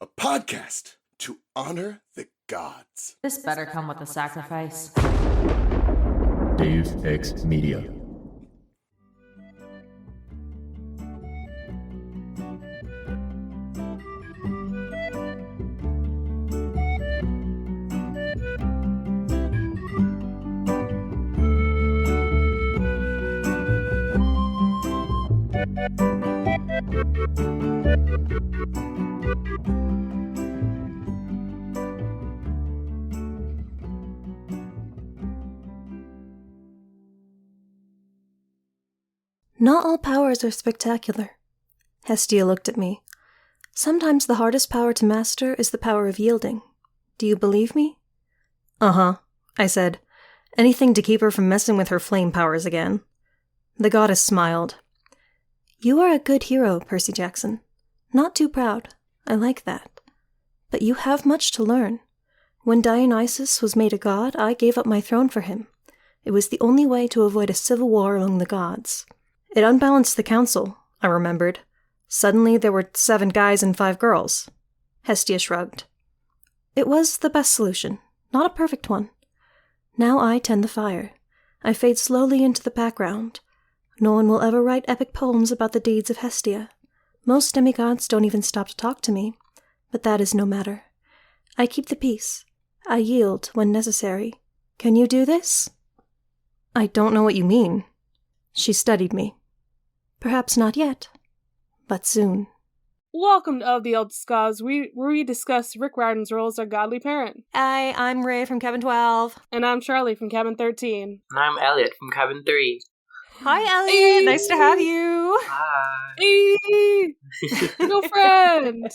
a podcast to honor the gods. This better come with a sacrifice. Dave X Media. Not all powers are spectacular. Hestia looked at me. Sometimes the hardest power to master is the power of yielding. Do you believe me? Uh-huh, I said. Anything to keep her from messing with her flame powers again. The goddess smiled. You are a good hero, Percy Jackson. Not too proud. I like that. But you have much to learn. When Dionysus was made a god, I gave up my throne for him. It was the only way to avoid a civil war among the gods. It unbalanced the council, I remembered. Suddenly there were 7 guys and 5 girls. Hestia shrugged. It was the best solution, not a perfect one. Now I tend the fire. I fade slowly into the background. No one will ever write epic poems about the deeds of Hestia. Most demigods don't even stop to talk to me, but that is no matter. I keep the peace. I yield when necessary. Can you do this? I don't know what you mean. She studied me. Perhaps not yet, but soon. Welcome to Of the Old Scars, where we discuss Rick Riordan's role as our godly parent. Hi, I'm Raye from Cabin 12. And I'm Charlie from Cabin 13. And I'm Elliot from Cabin 3. Hi, Elliot. Hey. Nice to have you. Hi. Hey! No friend!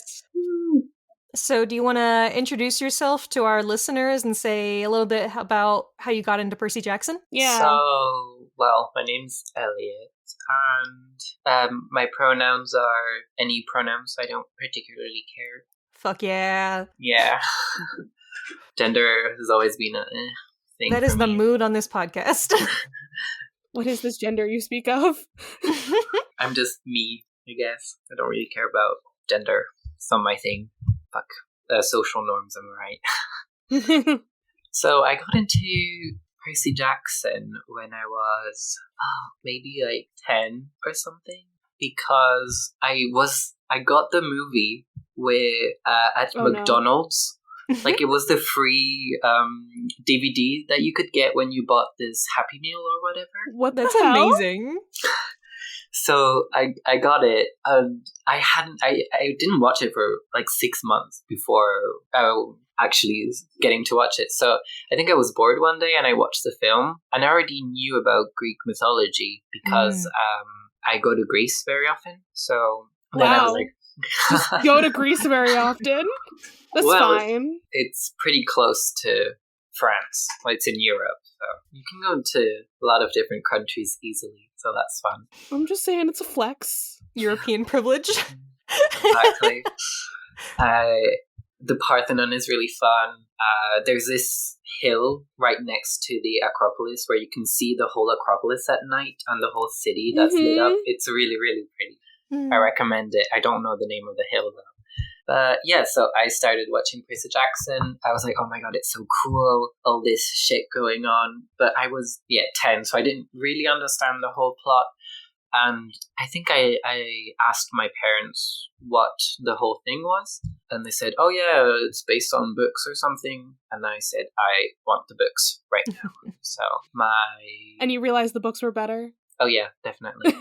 So do you want to introduce yourself to our listeners and say a little bit about how you got into Percy Jackson? Yeah. So, my name's Elliot, and my pronouns are any pronouns. I don't particularly care. Fuck yeah. Yeah. Gender has always been a thing. That is for the me. mood on this podcast. What is this gender you speak of? I'm just me, I guess. I don't really care about gender. It's not my thing. Fuck. Social norms, am I right? So I got into Percy Jackson when I was maybe like 10 or something, because I got the movie at McDonald's. Like, it was the free DVD that you could get when you bought this Happy Meal or whatever. What the That's hell? amazing. So I got it, and I didn't watch it for like 6 months before actually getting to watch it. So I think I was bored one day and I watched the film, and I already knew about Greek mythology because I go to Greece very often. So then I was like, Go to Greece very often? That's fine. It's pretty close to France. Well, it's in Europe, so you can go into a lot of different countries easily. So that's fun. I'm just saying it's a flex. European privilege. Exactly. The Parthenon is really fun. There's this hill right next to the Acropolis where you can see the whole Acropolis at night and the whole city that's lit up. It's really, really pretty. I recommend it. I don't know the name of the hill though. But yeah, so I started watching Percy Jackson. I was like, oh my god, it's so cool, all this shit going on. But I was, 10, so I didn't really understand the whole plot. And I think I asked my parents what the whole thing was. And they said, oh yeah, it's based on books or something. And I said, I want the books right now. So And you realized the books were better? Oh yeah, definitely.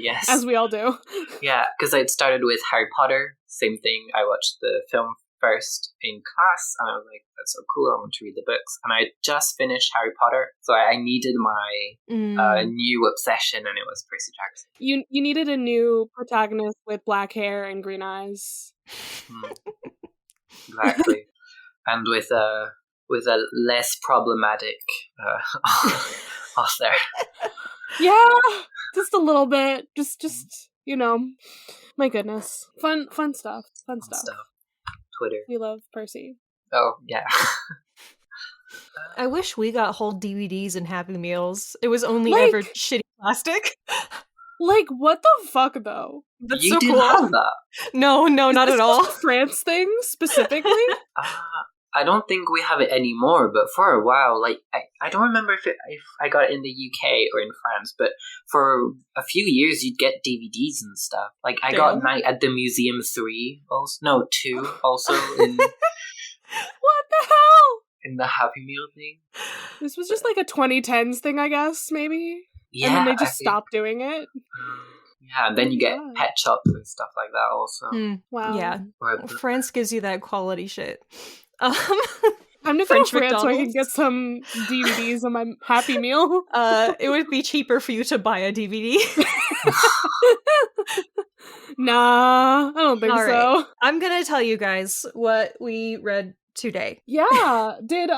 Yes. As we all do. Yeah, because I'd started with Harry Potter. Same thing. I watched the film first in class, and I was like, that's so cool, I want to read the books. And I just finished Harry Potter, so I needed my new obsession, and it was Percy Jackson. You needed a new protagonist with black hair and green eyes. Exactly. And with a less problematic author. Yeah, just a little bit. Just my goodness. Fun stuff. Fun stuff. Twitter. We love Percy. Oh, yeah. I wish we got whole DVDs and Happy Meals. It was only ever shitty plastic. Like, what the fuck, though? That's you so didn't cool. have that. No, not Is at this all. just a France thing, specifically? I don't think we have it anymore, but for a while, like, I don't remember if I got it in the UK or in France, but for a few years you'd get DVDs and stuff. Like, I got Night at the Museum 3, also, no, 2, also in... What the hell? In the Happy Meal thing. This was just like a 2010s thing, I guess, maybe? Yeah, And then they just stopped doing it? Yeah, and then you get God. Pet Shop and stuff like that also. Wow. Yeah. Or France gives you that quality shit. I'm gonna go French to France so I can McDonald's. get some DVDs on my Happy Meal. It would be cheaper for you to buy a DVD. Nah, I don't think All so. right. I'm gonna tell you guys what we read today. Yeah. Did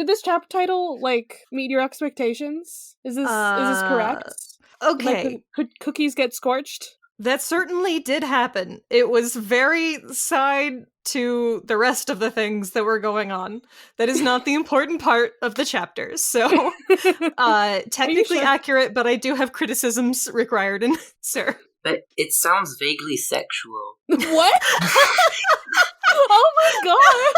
this chapter title like meet your expectations? Is this correct? Okay. Like, could cookies get scorched? That certainly did happen. It was very side to the rest of the things that were going on. That is not the important part of the chapter. So, technically sure? accurate, but I do have criticisms required in it, sir. But it sounds vaguely sexual. What? Oh my god!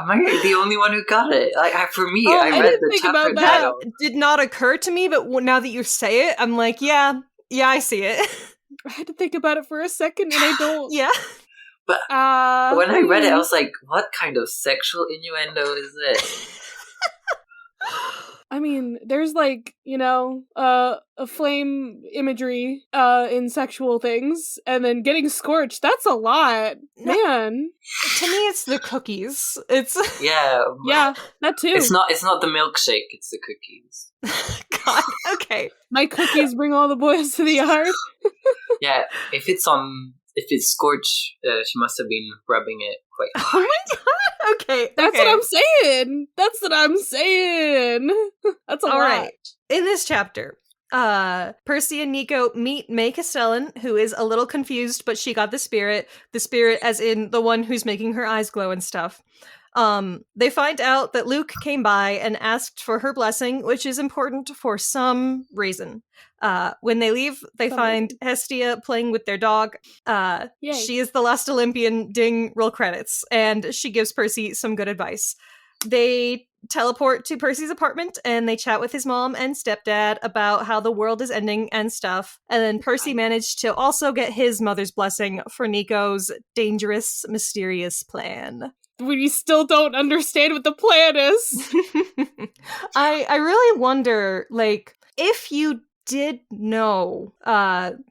Am I the only one who got it? Like, for me, Oh, I I read didn't the think chapter about that. title. Did not occur to me, but now that you say it, I'm like, yeah, I see it. I had to think about it for a second, and I don't. Yeah. But when I read it, I was like, what kind of sexual innuendo is this? I mean, there's like, a flame imagery in sexual things, and then getting scorched, that's a lot. No. Man. To me, it's the cookies. It's Yeah. Yeah, that too. It's not the milkshake, it's the cookies. God. Okay. My cookies bring all the boys to the yard. Yeah, if it's Scorched, she must have been rubbing it quite Oh hard. my god. Okay. That's okay. what I'm saying. That's what I'm saying. That's a All lot. right. In this chapter, Percy and Nico meet May Castellan, who is a little confused, but she got the spirit as in the one who's making her eyes glow and stuff. They find out that Luke came by and asked for her blessing, which is important for some reason. When they leave, they find Hestia playing with their dog. Yay. She is the last Olympian, ding, roll credits, and she gives Percy some good advice. They teleport to Percy's apartment and they chat with his mom and stepdad about how the world is ending and stuff. And then Percy managed to also get his mother's blessing for Nico's dangerous, mysterious plan. We still don't understand what the plan is. I really wonder, like, if you did know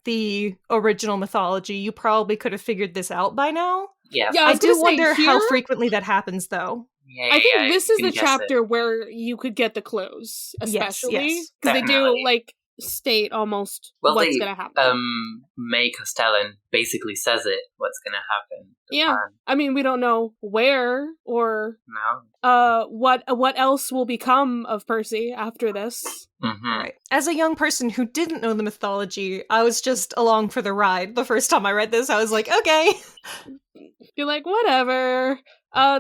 the original mythology, you probably could have figured this out by now. Yeah. Yeah, I was do gonna say, wonder how here- frequently that happens, though. Yeah, I think yeah, this you is can the guess it. chapter where you could get the clues, especially yes. because they do Definitely. like state almost Well, what's gonna happen. May Castellan basically says it, what's gonna happen. The Yeah. plan. I mean, we don't know where or No. what else will become of Percy after this. Mm-hmm. Right. As a young person who didn't know the mythology, I was just along for the ride. The first time I read this, I was like, okay. You're like, whatever.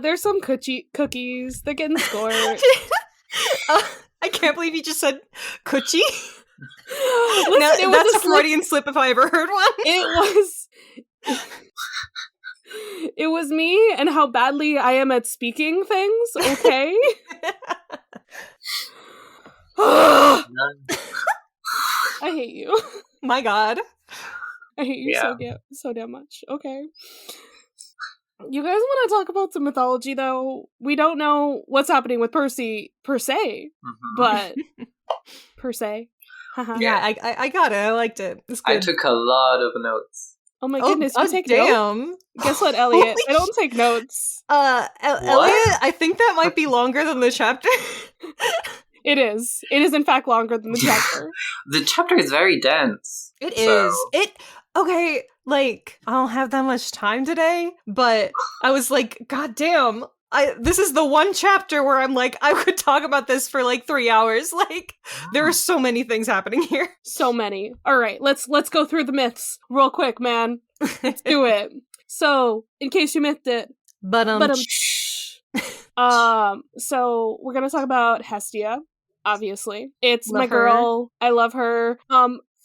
There's some cookies. They're getting scorched. I can't believe you just said coochie. Listen, Now, it was that's a a Freudian slip if I ever heard one. It was me and how badly I am at speaking things, okay? I hate you. My god. I hate you so damn much. Okay. You guys want to talk about some mythology, though? We don't know what's happening with Percy, per se, but... per se. Haha. Yeah, I got it. I liked it. It's good. I took a lot of notes. Oh my goodness, you take notes? damn. Guess what, Elliot? Holy I don't take notes. Elliot, I think that might be longer than the chapter. It is. It is, in fact, longer than the chapter. The chapter is very dense. It so- is. Okay, like, I don't have that much time today, but I was like, god damn, this is the one chapter where I'm like, I could talk about this for like 3 hours. Like, there are so many things happening here. So many. All right, let's go through the myths real quick, man. Let's do it. So, in case you missed it, so we're gonna talk about Hestia. Obviously, it's Love my girl. I love her.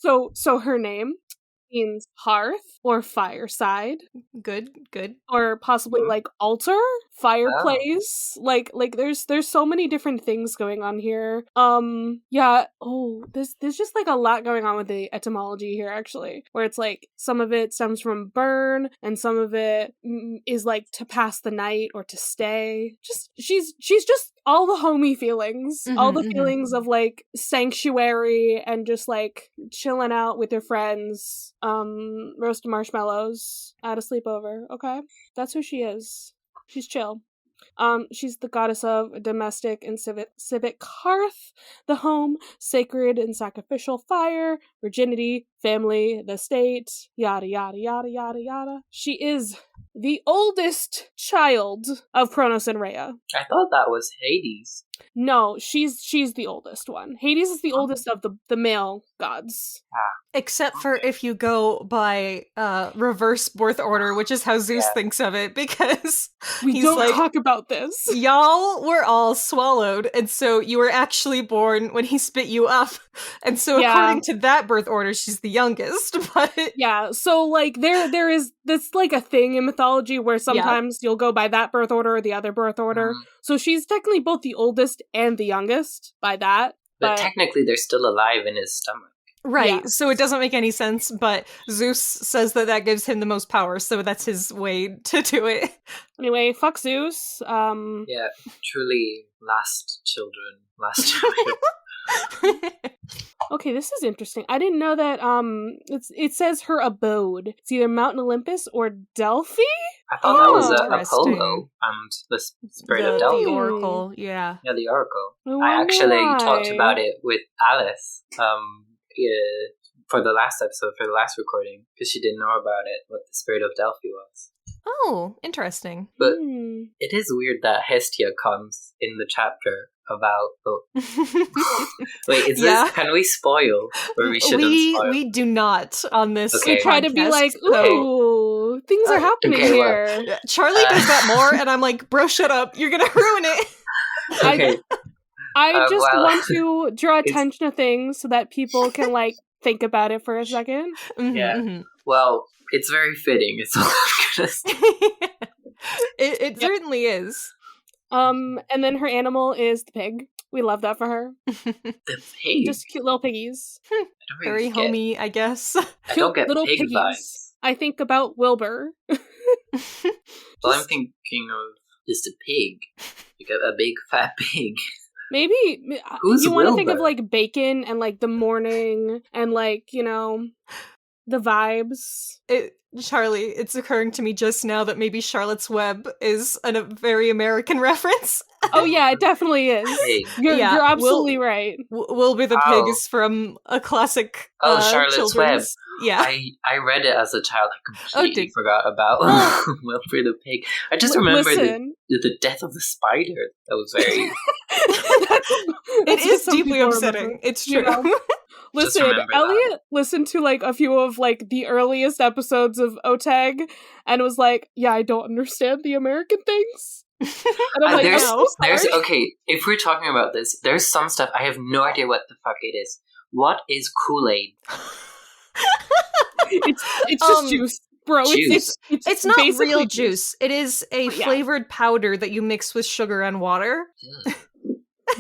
So her name means hearth or fireside. Good. Or possibly like altar, fireplace. Like there's so many different things going on here. Yeah. Oh, there's just like a lot going on with the etymology here, actually, where it's like some of it stems from burn, and some of it is like to pass the night or to stay. Just she's just all the homey feelings, all the feelings of like sanctuary and just like chilling out with your friends, roast marshmallows at a sleepover. Okay, that's who she is. She's chill. She's the goddess of domestic and civic hearth, the home, sacred and sacrificial fire, virginity, family, the state, yada yada yada yada yada. She is the oldest child of Kronos and Raye. I thought that was Hades. No, she's the oldest one. Hades is the oldest of the male gods. Except for if you go by reverse birth order, which is how Zeus thinks of it, because we he's don't like, talk about this. Y'all were all swallowed, and so you were actually born when he spit you up. And so according to that birth order, she's the youngest. But yeah, so like there is this like a thing in mythology where sometimes you'll go by that birth order or the other birth order. So she's technically both the oldest and the youngest by that. But technically they're still alive in his stomach. Right, so it doesn't make any sense, but Zeus says that gives him the most power, so that's his way to do it. Anyway, fuck Zeus. Yeah, truly last children. Okay, this is interesting. I didn't know that it says her abode. It's either Mount Olympus or Delphi? I thought that was Apollo and the spirit of Delphi. The oracle, yeah. Yeah, the oracle. I actually talked about it with Alice for the last episode, for the last recording, because she didn't know about it, what the spirit of Delphi was. Oh, interesting. But it is weird that Hestia comes in the chapter about... Wait, is this... Can we spoil? Or we shouldn't spoil? We do not on this. Okay. We try to be like, ooh, things are happening here. Well, Charlie does that more, and I'm like, bro, shut up. You're gonna ruin it. Okay. I just want to draw attention to things so that people can, like, think about it for a second. Well, it's very fitting. It's all I'm gonna say. It certainly is. And then her animal is the pig. We love that for her. The pig? Just cute little piggies. Very homey, I guess. I don't get little pig piggies. vibes. I think about Wilbur. Well, I'm thinking of just a pig. You got a big fat pig. Maybe Who's you want to think Wilbur? of like bacon and like the morning and like, you know, the vibes. Charlie, it's occurring to me just now that maybe Charlotte's Web is a very American reference. Oh yeah, it definitely is. You're absolutely right. Wilbur the pig is from a classic Charlotte's Web. Yeah. I read it as a child. I completely forgot about Wilbur the pig. I just remember the death of the spider. That was very... It is deeply upsetting. It's true. Yeah. Listen, Elliot listened to like a few of like the earliest episodes of OTAG and was like, yeah, I don't understand the American things. And I'm there's okay, if we're talking about this, there's some stuff I have no idea what the fuck it is. What is Kool-Aid? It's just juice. Bro, it's not real juice. It is a flavored powder that you mix with sugar and water.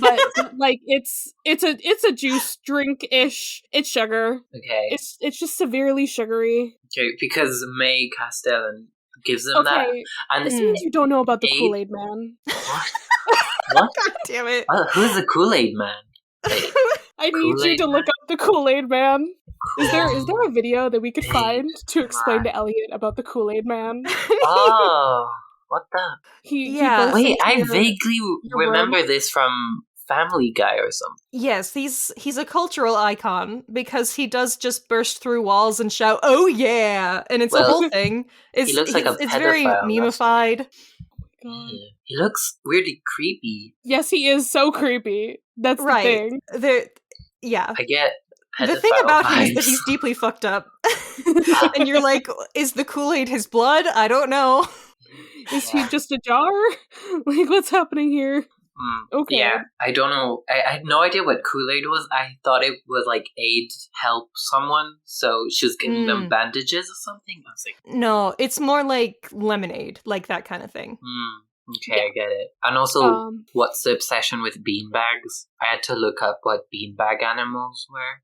But like it's a juice drink-ish. It's sugar. Okay. It's just severely sugary. Okay, because May Castellan gives them that. And this means you don't know about the Kool-Aid Man. What? God damn it. Who's the Kool-Aid Man? I need you to look up the Kool-Aid Man. Is there a video that we could find to explain to Elliot about the Kool-Aid Man? Oh, what the? Wait, I vaguely remember this from Family Guy or something. Yes, he's a cultural icon because he does just burst through walls and shout, "Oh yeah!" And it's a whole thing. He looks like a pedophile. It's very memeified. God. He looks weirdly creepy. Yes, he is so creepy. That's the thing. I get the thing about him is that he's deeply fucked up. And you're like, is the Kool-Aid his blood? I don't know. Is he just a jar? Like, what's happening here? Okay. Yeah, I don't know. I had no idea what Kool-Aid was. I thought it was like aid help someone, so she was giving them bandages or something. I was like, no, it's more like lemonade, like that kind of thing. Okay, I get it. And also, what's the obsession with beanbags? I had to look up what beanbag animals were.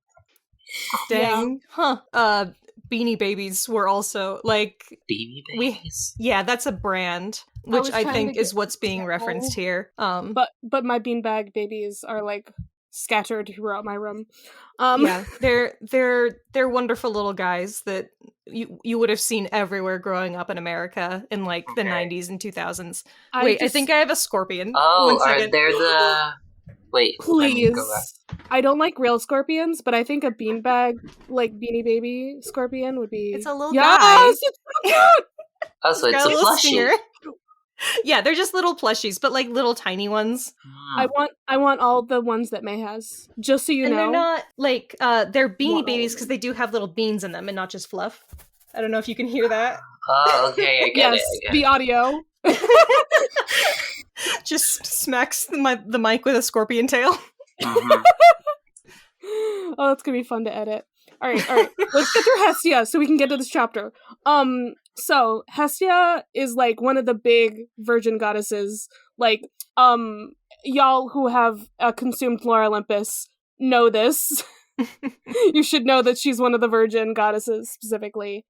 Dang. Yeah. Huh. Beanie Babies were also like Beanie Babies. Yeah, that's a brand, which I think is what's being referenced here. But my beanbag babies are like scattered throughout my room. Yeah, they're wonderful little guys that you would have seen everywhere growing up in America in like the 90s and 2000s. I think I have a scorpion. Oh, are they the? Wait, please. I don't like real scorpions, but I think a beanbag, like Beanie Baby scorpion would be... It's a little guy. It's so cute! Oh, so it's a plushie. Yeah, they're just little plushies, but like little tiny ones. I want all the ones that May has, just so you know. They're not like, they're Beanie Babies because they do have little beans in them and not just fluff. I don't know if you can hear that. Oh, okay, I get it. The audio. Just smacks the mic with a scorpion tail. Oh, that's gonna be fun to edit. All right. Let's get through Hestia so we can get to this chapter. So Hestia is like one of the big virgin goddesses. Like, y'all who have consumed Lore Olympus know this. You should know that she's one of the virgin goddesses specifically.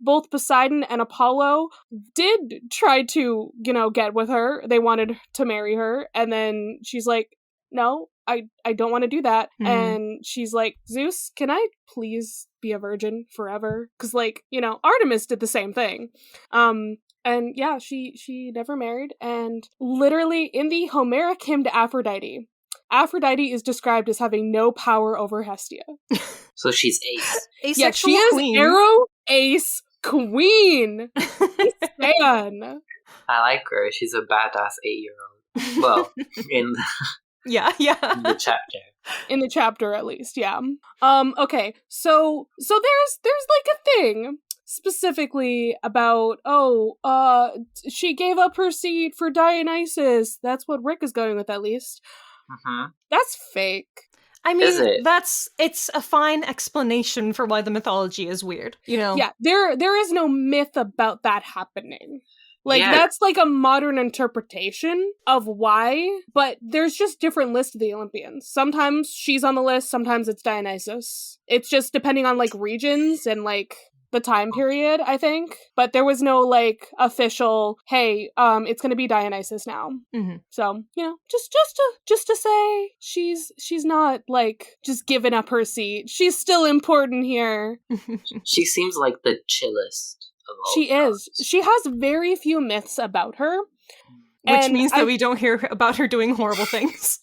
Both Poseidon and Apollo did try to, get with her. They wanted to marry her, and then she's like, no, I don't want to do that. And she's like, Zeus, can I please be a virgin forever? Because Artemis did the same thing. And yeah, she never married. And literally in the Homeric hymn to Aphrodite is described as having no power over Hestia. So she's ace. Asexual she is queen. Arrow Ace Queen. Man. I like her. She's a badass 8-year-old. Well, in the... Yeah. In the chapter. In the chapter, at least, yeah. Okay, so there's like a thing specifically about, she gave up her seat for Dionysus. That's what Rick is going with, at least. That's fake. I mean, it's a fine explanation for why the mythology is weird, Yeah, there is no myth about that happening. That's like a modern interpretation of why, but there's just different lists of the Olympians. Sometimes she's on the list, sometimes it's Dionysus. It's just depending on, regions and, the time period, I think. But there was no, official, hey, it's gonna be Dionysus now. So, just to say, she's not, just giving up her seat. She's still important here. She seems like the chillest. She is. She has very few myths about her. Which means that we don't hear about her doing horrible things.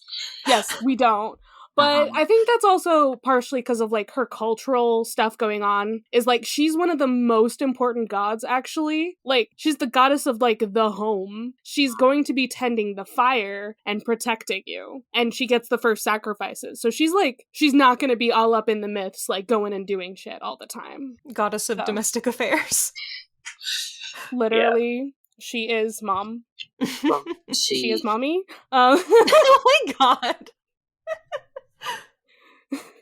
Yes, we don't. But I think that's also partially because of, her cultural stuff going on. Is, she's one of the most important gods, actually. She's the goddess of, the home. She's going to be tending the fire and protecting you. And she gets the first sacrifices. So she's, she's not going to be all up in the myths, going and doing shit all the time. Goddess of domestic affairs. Literally, she is mom. She is mommy. Oh my god.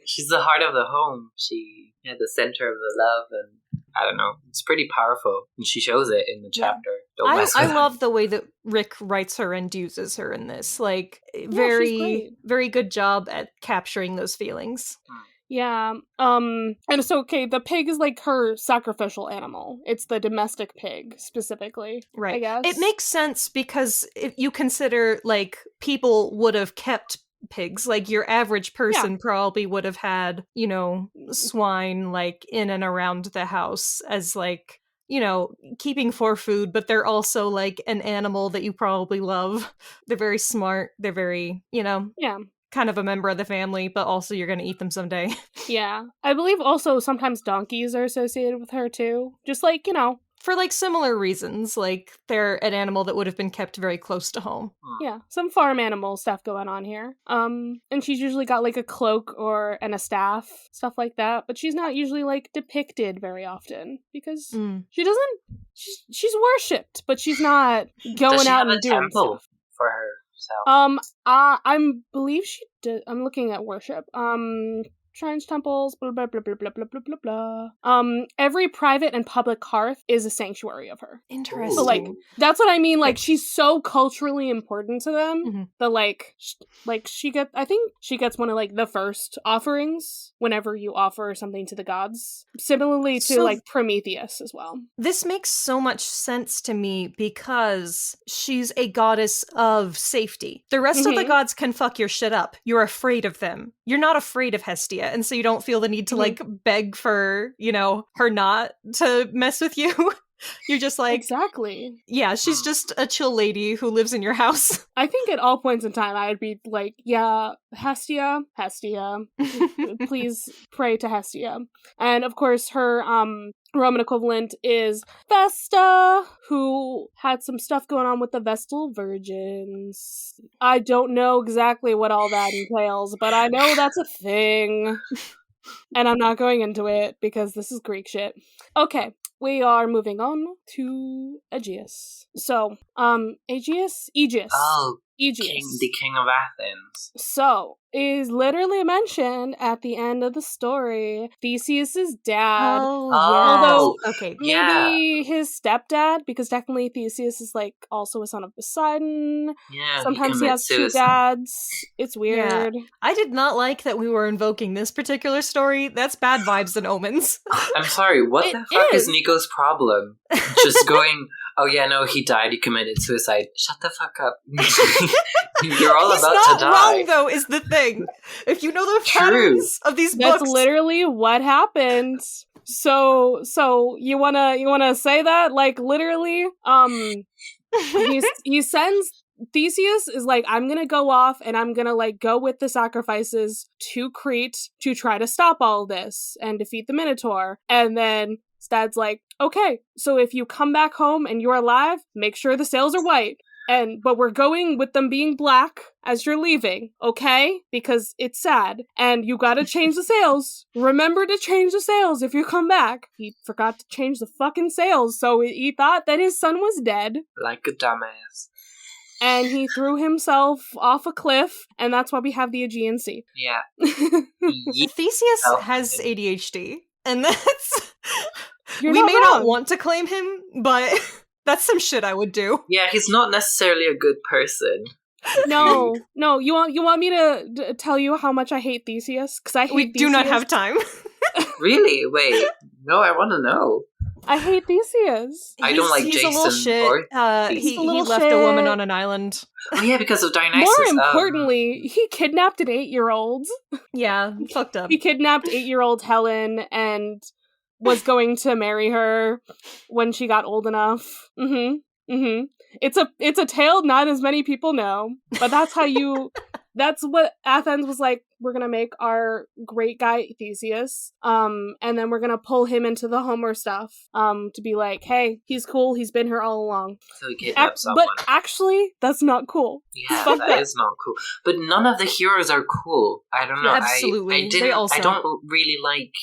She's the heart of the home. She the center of the love, and I don't know. It's pretty powerful, and she shows it in the chapter. I love the way that Rick writes her and uses her in this. Very, very good job at capturing those feelings. Yeah. And so, okay, the pig is her sacrificial animal. It's the domestic pig, specifically. Right. I guess. It makes sense because if you consider, people would have kept pigs. Your average person probably would have had, swine, in and around the house as, keeping for food, but they're also, an animal that you probably love. They're very smart. They're very, kind of a member of the family, but also you're going to eat them someday. Yeah. I believe also sometimes donkeys are associated with her, too. Just, for, similar reasons. They're an animal that would have been kept very close to home. Yeah. Some farm animal stuff going on here. And she's usually got, a cloak and a staff, stuff like that. But she's not usually, depicted very often. Because she doesn't... She's worshipped, but she's not going out and doing temple stuff. For her herself? I believe she did. I'm looking at worship. Shrines, temples, blah blah blah blah blah blah blah blah blah. Every private and public hearth is a sanctuary of her. Interesting. So like that's what I mean. Like she's so culturally important to them that like she gets. I think she gets one of like the first offerings whenever you offer something to the gods. Similarly to like Prometheus as well. This makes so much sense to me because she's a goddess of safety. The rest of the gods can fuck your shit up. You're afraid of them. You're not afraid of Hestia. And so you don't feel the need to like beg for, you know, her not to mess with you. You're just like, exactly. Yeah, she's just a chill lady who lives in your house. I think at all points in time I'd be like, yeah, Hestia, please pray to Hestia. And of course her Roman equivalent is Vesta, who had some stuff going on with the Vestal Virgins. I don't know exactly what all that entails, but I know that's a thing. And I'm not going into it because this is Greek shit. Okay, we are moving on to Aegeus. So, Aegeus? Oh, Aegeus. the king of Athens. So, is literally mentioned at the end of the story. Theseus's dad. Although, maybe his stepdad, because technically Theseus is like also a son of Poseidon. Yeah, sometimes he has two dads. It's weird. Yeah. I did not like that we were invoking this particular story. That's bad vibes and omens. I'm sorry, what the fuck is Nico's problem? Just going, oh yeah, no, he died, he committed suicide. Shut the fuck up. You're all about to die. He's not wrong, though, is the thing. If you know the patterns of these books. That's literally what happened. So you wanna say that? Like, literally, he sends Theseus is like, I'm gonna go off and I'm gonna like go with the sacrifices to Crete to try to stop all this and defeat the Minotaur. And then his dad's like, okay, so if you come back home and you're alive, make sure the sails are white. But we're going with them being black as you're leaving, okay? Because it's sad. And you gotta change the sails. Remember to change the sails if you come back. He forgot to change the fucking sails, so he thought that his son was dead. Like a dumbass. And he threw himself off a cliff, and that's why we have the Aegean Sea. Yeah. Theseus has ADHD, and that's... we may not want to claim him, but that's some shit I would do. Yeah, he's not necessarily a good person. No. You want me to tell you how much I hate Theseus? Because I hate We Theseus. do not have time. Really? Wait. No, I want to know. I hate Theseus. I don't like he's Jason a little shit. or He left a woman on an island. Oh yeah, because of Dionysus. More importantly, he kidnapped an 8-year-old. Yeah, fucked up. He kidnapped 8-year-old Helen and was going to marry her when she got old enough. It's a tale not as many people know, but that's how you... That's what Athens was like, we're gonna make our great guy Theseus, and then we're gonna pull him into the Homer stuff, to be like, hey, he's cool, he's been here all along. So he kidnapped someone. But actually, that's not cool. Yeah, that is not cool. But none of the heroes are cool. I don't know. Absolutely. I don't really like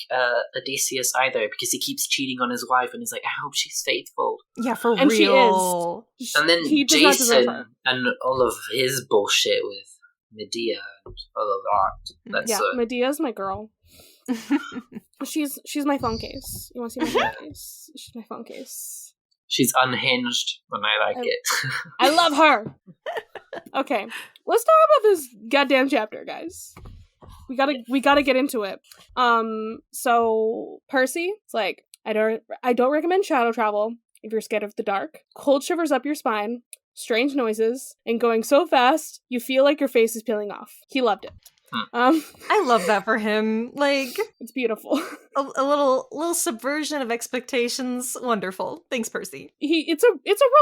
Odysseus either, because he keeps cheating on his wife, and he's like, I hope she's faithful. Yeah, for and real. She is. And then Jason and all of his bullshit with Medea and all of that. That's Medea's my girl. She's my phone case. You want to see my phone case? She's my phone case. She's unhinged when I like it. I love her. Okay, let's talk about this goddamn chapter, guys. We gotta get into it. So Percy, it's like, I don't recommend shadow travel if you're scared of the dark. Cold shivers up your spine. Strange noises, and going so fast, you feel like your face is peeling off. He loved it. I love that for him. Like, it's beautiful. a little subversion of expectations. Wonderful. Thanks, Percy. It's a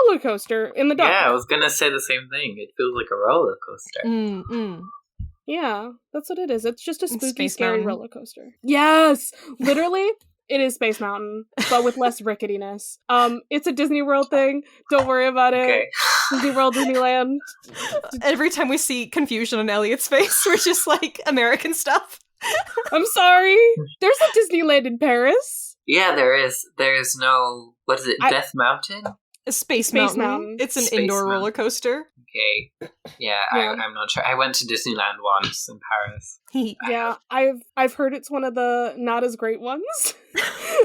roller coaster in the dark. Yeah, I was gonna say the same thing. It feels like a roller coaster. Yeah, that's what it is. It's just a spooky, scary roller coaster. Yes, literally. It is Space Mountain, but with less ricketiness. It's a Disney World thing. Don't worry about it. Okay. Disney World, Disneyland. Every time we see confusion on Elliot's face, we're just like, American stuff. I'm sorry. There's a Disneyland in Paris. Yeah, there is. There is no... What is it? Death Mountain? A Space Space Mountain. Mountain. It's an Space indoor Mountain. roller coaster. Okay. Yeah, Yeah. I'm not sure. I went to Disneyland once in Paris. Yeah, I've heard it's one of the not as great ones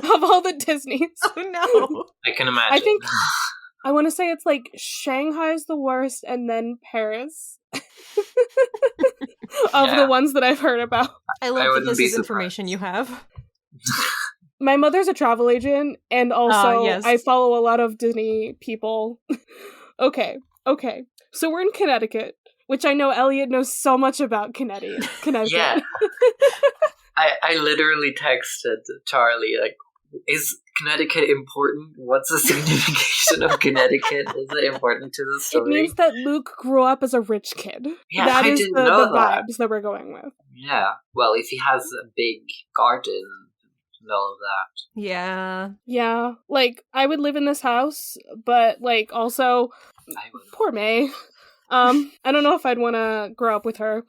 of all the Disneys. Oh no. I can imagine. I think I want to say it's like Shanghai's the worst, and then Paris. Of Yeah. the ones that I've heard about. I I love that wouldn't this be is information you have. My mother's a travel agent, and also yes. I follow a lot of Disney people. Okay. So we're in Connecticut, which I know Elliot knows so much about Connecticut. Yeah. I literally texted Charlie, like, is Connecticut important? What's the signification of Connecticut? Is it important to the It story? means that Luke grew up as a rich kid. Yeah, That I is didn't the know that. vibes that we're going with. Yeah. Well, if he has a big garden and all of that. Yeah. Yeah, like, I would live in this house, but, like, also, I would. poor May. I don't know if I'd want to grow up with her.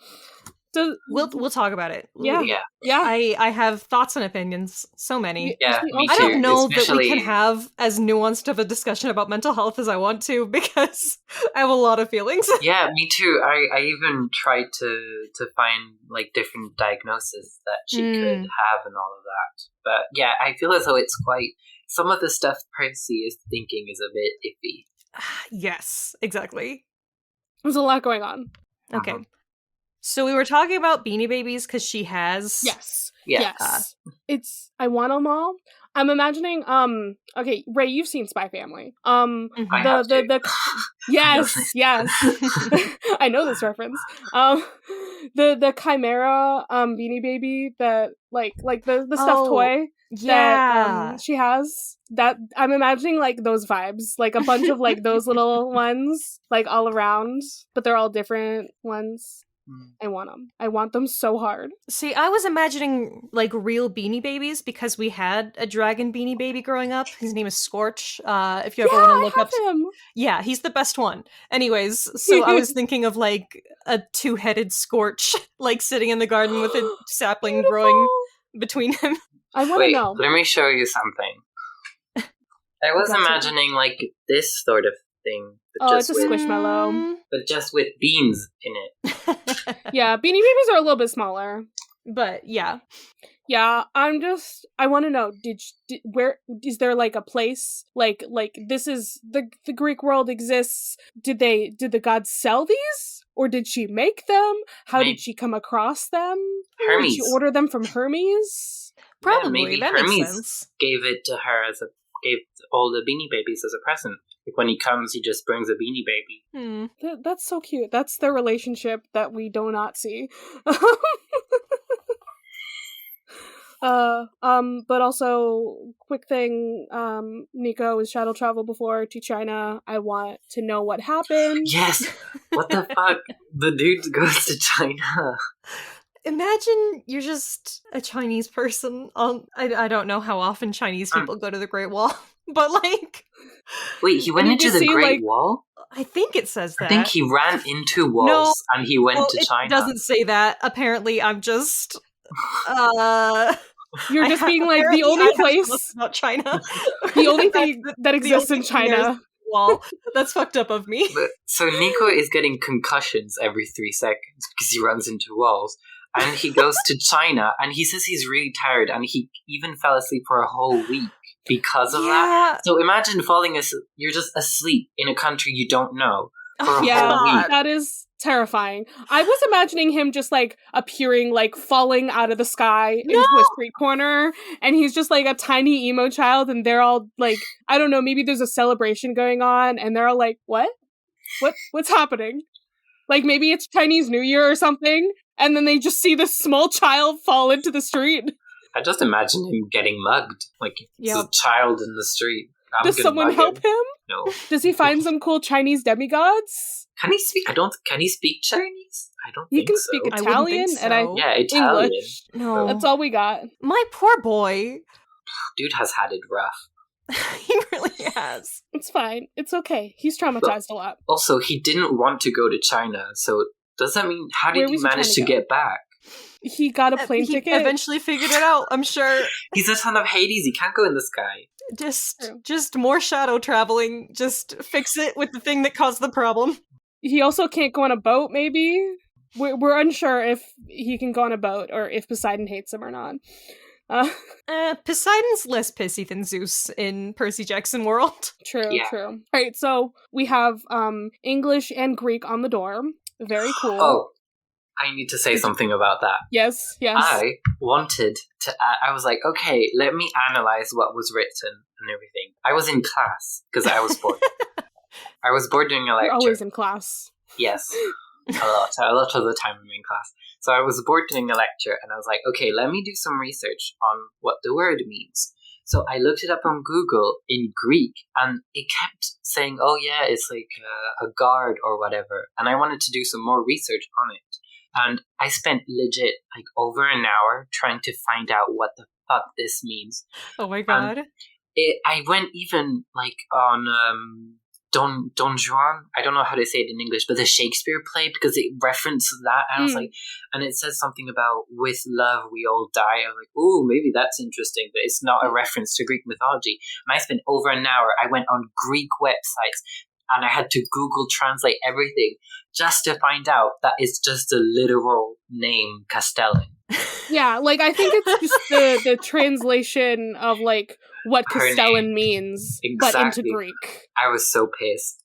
We'll talk about it. Yeah. Yeah. I have thoughts and opinions. So many. Yeah, me I too. don't know that we Especially- can have as nuanced of a discussion about mental health as I want to because I have a lot of feelings. Yeah, me too. I even tried to find like different diagnoses that she could have and all of that. But yeah, I feel as though it's quite some of the stuff Percy is thinking is a bit iffy. Yes, exactly. There's a lot going on. Okay. Uh-huh. So we were talking about Beanie Babies because she has. Yes. Yeah. It's, I want them all. I'm imagining, okay, Raye, you've seen Spy Family. Mhm. I have to. Yes. I know this reference. The Chimera, Beanie Baby that, like the stuffed toy Yeah. that she has, that I'm imagining like those vibes, like a bunch of like those little ones like all around, but they're all different ones. I want them so hard. See, I was imagining like real Beanie Babies because we had a dragon Beanie Baby growing up. His name is Scorched. If you ever want to look up, him. yeah, he's the best one. Anyways, so I was thinking of like a two-headed Scorch, like sitting in the garden with a sapling growing between him. I want to Wait, know. let me show you something. I was That's imagining like this sort of thing, but Oh, just it's a with, squishmallow. but just with beans in it. Yeah, Beanie Babies are a little bit smaller. But yeah. Yeah, I want to know, where is there like a place like this is the Greek world exists? Did the gods sell these, or did she make them? How Maybe. did she come across them? Hermes. Did she order them from Hermes? Probably, maybe that Hermes makes sense. gave it to her gave all the Beanie Babies as a present. Like when he comes, he just brings a Beanie Baby. That's so cute. That's their relationship that we do not see. But also, quick thing, Nico has shuttle traveled before to China. I want to know what happened. Yes! What the fuck? The dude goes to China. Imagine you're just a Chinese person. I don't know how often Chinese people go to the Great Wall, but like... Wait, he went And you into the see, Great like- Wall? I think it says that. I think he ran into walls and he went to China. It doesn't say that. Apparently, I'm just... You're just being like, apparently the only I have to place, look about China. the only thing That's that exists the in only thing there's China. Wall. That's fucked up of me. But, so Nico is getting concussions every 3 seconds because he runs into walls. And he goes to China and he says he's really tired and he even fell asleep for a whole week because of that. So imagine falling asleep. You're just asleep in a country you don't know for a whole week. That is terrifying. I was imagining him just like appearing, like falling out of the sky into a street corner, and he's just like a tiny emo child, and they're all like, I don't know, maybe there's a celebration going on, and they're all like, what's happening? Like maybe it's Chinese New Year or something, and then they just see this small child fall into the street. I just imagine him getting mugged. Like, it's a child in the street. Does someone help him? No. Does he find some cool Chinese demigods? Can he speak? Can he speak Chinese? I don't He think can so. speak I wouldn't think Italian, and Yeah, Italian. English. No. That's all we got. My poor boy. Dude has had it rough. He really has. It's fine. It's okay. He's traumatized a lot. Also, he didn't want to go to China, so does that mean, how Where did he was he manage to trying to go? get back? He got a plane he ticket. Eventually figured it out, I'm sure. He's a son of Hades. He can't go in the sky. Just more shadow traveling. Just fix it with the thing that caused the problem. He also can't go on a boat, maybe? We're unsure if he can go on a boat or if Poseidon hates him or not. Poseidon's less pissy than Zeus in Percy Jackson world. True. All right, so we have English and Greek on the door. Very cool. Oh, I need to say something about that. Yes. I wanted to I was like, okay, let me analyze what was written and everything. I was in class because I was bored. I was bored doing a lecture. You're always in class. Yes. A lot of the time I'm in class. So I was bored doing a lecture and I was like, okay, let me do some research on what the word means. So I looked it up on Google in Greek and it kept saying, oh yeah, it's like a guard or whatever. And I wanted to do some more research on it. And I spent legit like over an hour trying to find out what the fuck this means. Oh my god. I went even like on Don Juan. I don't know how to say it in English, but the Shakespeare play, because it references that. And I was like, and it says something about with love we all die. I was like, ooh, maybe that's interesting, but it's not a reference to Greek mythology. And I spent over an hour. I went on Greek websites and I had to Google translate everything just to find out that it's just a literal name, Castellan. Yeah, like I think it's just the translation of like what Castellan means, but into Greek. I was so pissed.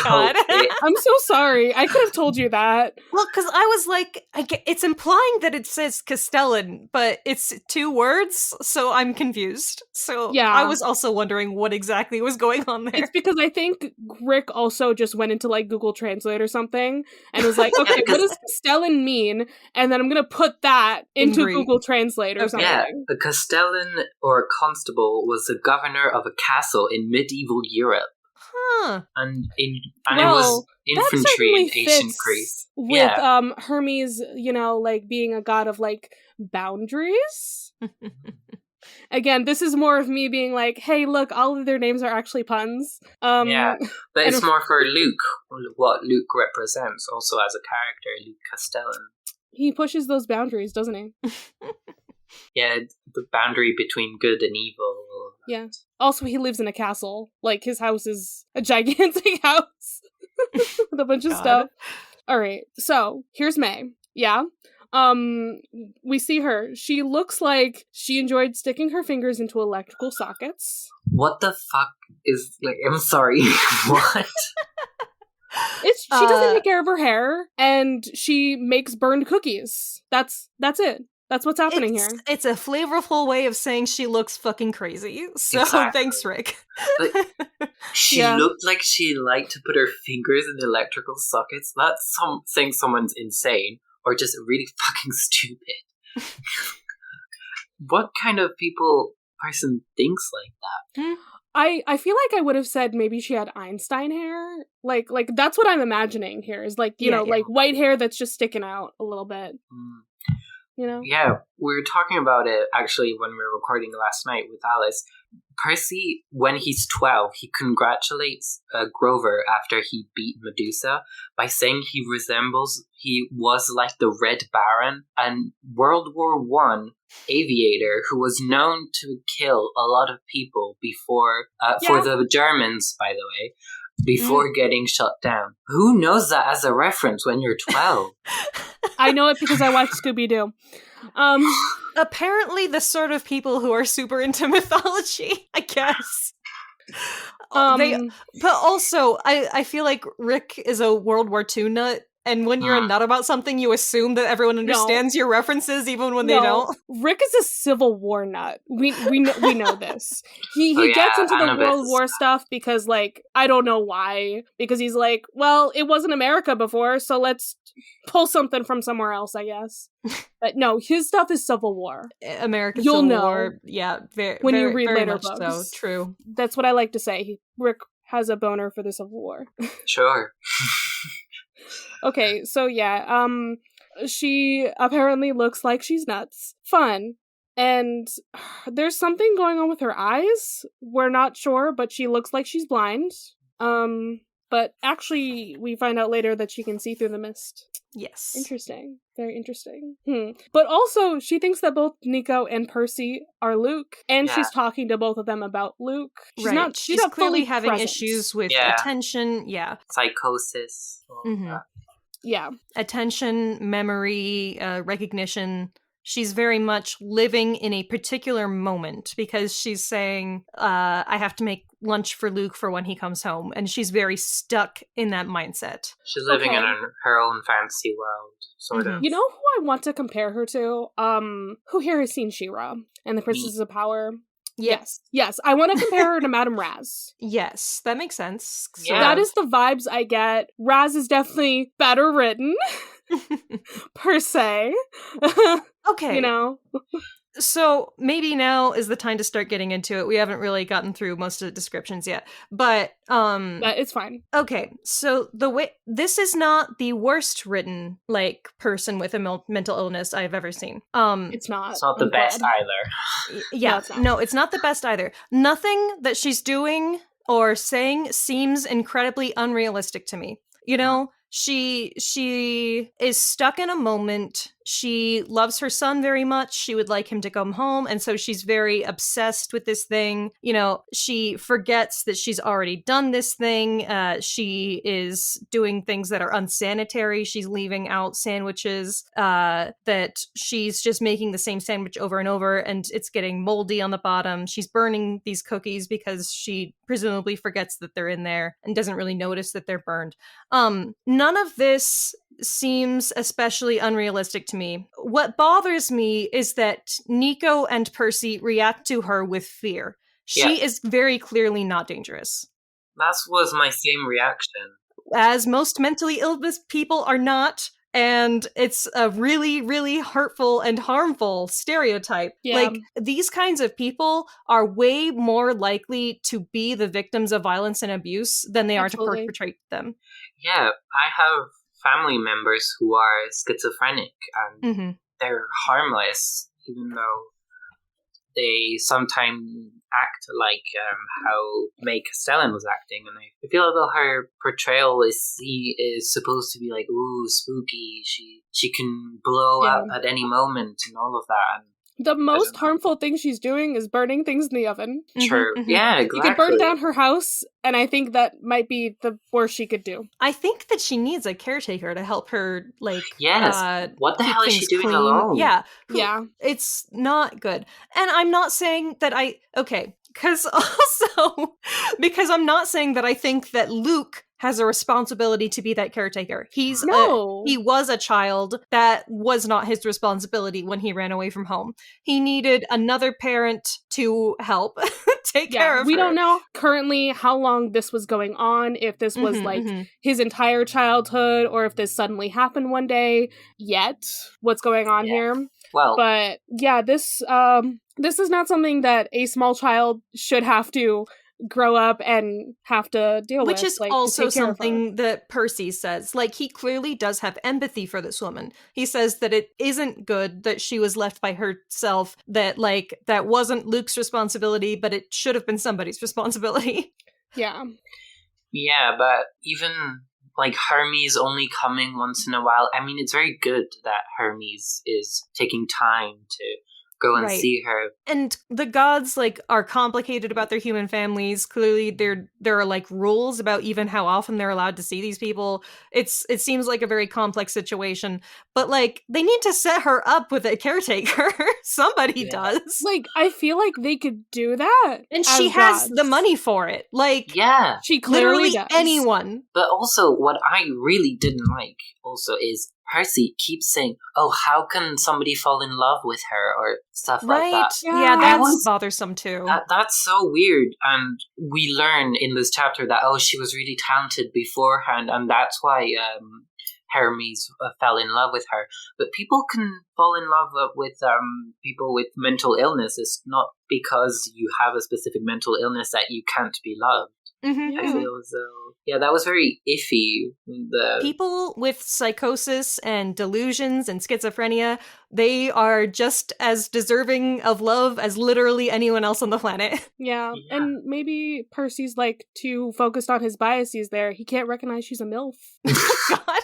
God. I'm so sorry. I could have told you that. Well, because I was like, it's implying that it says Castellan, but it's 2 words, so I'm confused. So yeah. I was also wondering what exactly was going on there. It's because I think Rick also just went into like Google Translate or something and was like, okay, what does Castellan mean? And then I'm going to put that into Google Translate or something. Yeah, a Castellan or a constable was the governor of a castle in medieval Europe. Huh. And it was infantry in ancient Greece. With Hermes, like being a god of like boundaries. Again, this is more of me being like, hey, look, all of their names are actually puns. Yeah, but it's more for Luke, what Luke represents also as a character, Luke Castellan. He pushes those boundaries, doesn't he? Yeah, the boundary between good and evil. Yeah. Also, he lives in a castle. Like, his house is a gigantic house with a bunch of stuff. All right. So, here's May. Yeah. We see her. She looks like she enjoyed sticking her fingers into electrical sockets. What the fuck is, like, I'm sorry. What? She doesn't take care of her hair, and she makes burned cookies. That's it. That's what's happening here. It's a flavorful way of saying she looks fucking crazy. So exactly. Thanks, Rick. She looked like she liked to put her fingers in electrical sockets. That's saying someone's insane or just really fucking stupid. What kind of person thinks like that? I feel like I would have said maybe she had Einstein hair. Like that's what I'm imagining here is like, like white hair that's just sticking out a little bit. Yeah, we were talking about it actually when we were recording last night with Alice. Percy, when he's 12, he congratulates Grover after he beat Medusa by saying he was like the Red Baron, and World War I aviator who was known to kill a lot of people before, for the Germans, by the way, before getting shut down. Who knows that as a reference when you're 12? I know it because I watched Scooby-Doo. Apparently the sort of people who are super into mythology, I guess. But also, I feel like Rick is a World War II nut, and when you're a nut about something, you assume that everyone understands your references, even when they don't. Rick is a Civil War nut. We know this. He gets into the World War stuff because, like, I don't know why. Because he's like, well, it wasn't America before, so let's pull something from somewhere else, I guess. But no, his stuff is Civil War. American Civil War. Yeah, when you read very later much books. So true. That's what I like to say. Rick has a boner for the Civil War. Sure. Okay, so yeah, she apparently looks like she's nuts. Fun. And there's something going on with her eyes. We're not sure, but she looks like she's blind. But actually, we find out later that she can see through the mist. Yes. Interesting. Very interesting. But also, she thinks that both Nico and Percy are Luke, and she's talking to both of them about Luke. She's not clearly fully having present. issues with attention. Yeah. Psychosis. Yeah. Attention, memory, recognition. She's very much living in a particular moment because she's saying, I have to make lunch for Luke for when he comes home. And she's very stuck in that mindset. She's living in her own fantasy world, sort of. You know who I want to compare her to? Who here has seen She-Ra and the Princesses of Power? Yes. I want to compare her to Madame Raz. Yes, that makes sense. So that is the vibes I get. Raz is definitely better written, per se. Okay. You know? So maybe now is the time to start getting into it. We haven't really gotten through most of the descriptions yet, but it's fine. Okay, so this is not the worst written like person with a mental illness I've ever seen. It's not. It's not the best either. Yeah, no, it's not the best either. Nothing that she's doing or saying seems incredibly unrealistic to me. You know, she is stuck in a moment. She loves her son very much. She would like him to come home. And so she's very obsessed with this thing. You know, she forgets that she's already done this thing. She is doing things that are unsanitary. She's leaving out sandwiches that she's just making the same sandwich over and over, and it's getting moldy on the bottom. She's burning these cookies because she presumably forgets that they're in there and doesn't really notice that they're burned. None of this seems especially unrealistic to me. What bothers me is that Nico and Percy react to her with fear. She is very clearly not dangerous. That was my same reaction. As most mentally ill people are not, and it's a really, really hurtful and harmful stereotype. Yeah. Like, these kinds of people are way more likely to be the victims of violence and abuse than they are to perpetrate them. Yeah, I have family members who are schizophrenic, and they're harmless, even though they sometimes act like how May Castellan was acting, and I feel as though her portrayal is supposed to be like, ooh, spooky. She can blow up at any moment and all of that. And the most harmful thing she's doing is burning things in the oven. True. Yeah, exactly. You could burn down her house, and I think that might be the worst she could do. I think that she needs a caretaker to help her, like, what the hell is she doing clean. alone? Yeah. Yeah. It's not good. And I'm not saying that because I'm not saying that I think that Luke has a responsibility to be that caretaker. He was a child. That was not his responsibility when he ran away from home. He needed another parent to help take care of her. We don't know currently how long this was going on, if this was his entire childhood, or if this suddenly happened one day yet. What's going on here? Well, but yeah, this is not something that a small child should have to grow up and have to deal with. Which is also something that Percy says. Like, he clearly does have empathy for this woman. He says that it isn't good that she was left by herself, that, like, that wasn't Luke's responsibility, but it should have been somebody's responsibility. Yeah. Yeah, but even, like, Hermes only coming once in a while, I mean, it's very good that Hermes is taking time to go and see her. And the gods, like, are complicated about their human families. Clearly there are, like, rules about even how often they're allowed to see these people. It seems like a very complex situation, but, like, they need to set her up with a caretaker. Somebody does. Like, I feel like they could do that, and she has the money for it. Like, yeah, she clearly literally does. Anyone. But also, what I really didn't like also is Percy keeps saying, oh, how can somebody fall in love with her, or stuff like that. Yeah, that's bothersome too. That's so weird. And we learn in this chapter that, oh, she was really talented beforehand, and that's why Hermes fell in love with her. But people can fall in love with people with mental illness. It's not because you have a specific mental illness that you can't be loved. I feel as though, that was very iffy. The people with psychosis and delusions and schizophrenia, they are just as deserving of love as literally anyone else on the planet. Yeah, and maybe Percy's, like, too focused on his biases there. He can't recognize she's a MILF. God.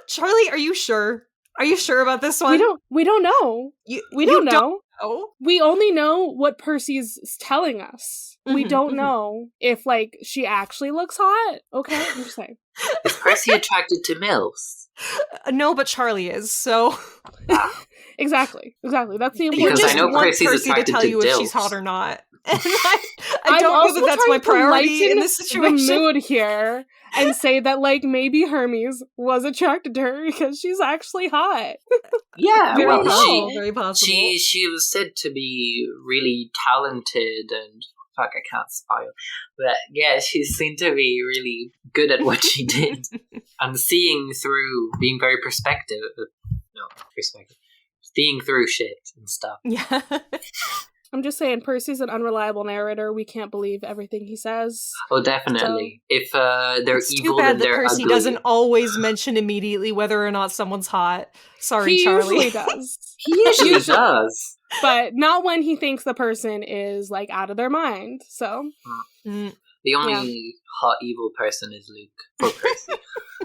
Charlie, are you sure? Are you sure about this one? We don't know. We don't know. Oh. We only know what Percy's telling us. We don't know if, like, she actually looks hot. Okay, I'm just saying. Is Percy attracted to MILFs? No, but Charlie is, so... Exactly. That's the important You Because just I know want Percy's Percy to attracted tell to you if she's dilfs. hot or not. And I I'm don't know also that that's my trying to priority in lighten this situation. the mood here and say that, like, maybe Hermes was attracted to her because she's actually hot. Yeah, Very well, possible, very possible. she was said to be really talented and fuck, I can't spoil. But yeah, she seemed to be really good at what she did and seeing through, being very perspective, seeing through shit and stuff. Yeah. I'm just saying, Percy's an unreliable narrator. We can't believe everything he says. Oh, definitely. If they're It's evil, too bad then that they're Percy ugly. doesn't always mention immediately whether or not someone's hot. Sorry, He Charlie. usually does. He usually does. But not when he thinks the person is, like, out of their mind. So, The only hot evil person is Luke for Percy.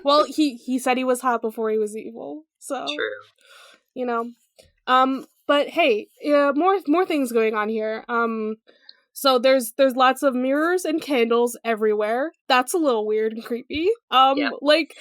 well, he said he was hot before he was evil. So, True. you know. But hey, more things going on here. So there's lots of mirrors and candles everywhere. That's a little weird and creepy. Like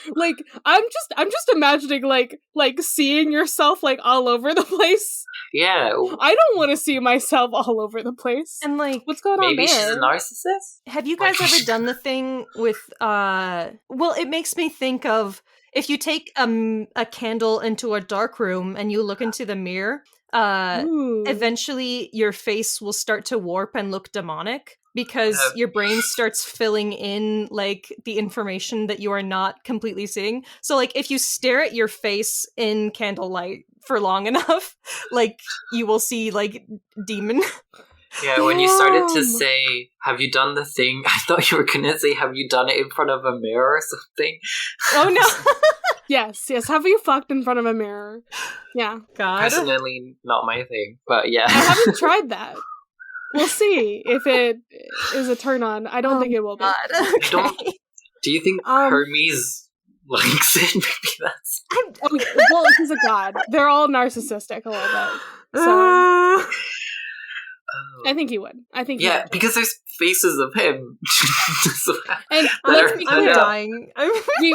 I'm just imagining like seeing yourself like all over the place. Yeah. I don't want to see myself all over the place. And like, What's going on Maybe there? she's a narcissist? have you guys ever done the thing with, well, it makes me think of, if you take a candle into a dark room and you look into the mirror, Ooh. eventually your face will start to warp and look demonic because your brain starts filling in like the information that you are not completely seeing. So like if you stare at your face in candlelight for long enough, like you will see like demon. Yeah, when you started to Damn. say, have you done the thing? I thought you were going to say, have you done it in front of a mirror or something? Oh no. Yes. Have you fucked in front of a mirror? Yeah. God. Personally, not my thing, but yeah. I haven't tried that. We'll see if it is a turn on. I don't think it will be. God. Okay. Do you think Hermes likes it? Maybe that's... Oh, well, he's a god. They're all narcissistic a little bit. So I think he would. Yeah, because there's faces of him. And I'm dying.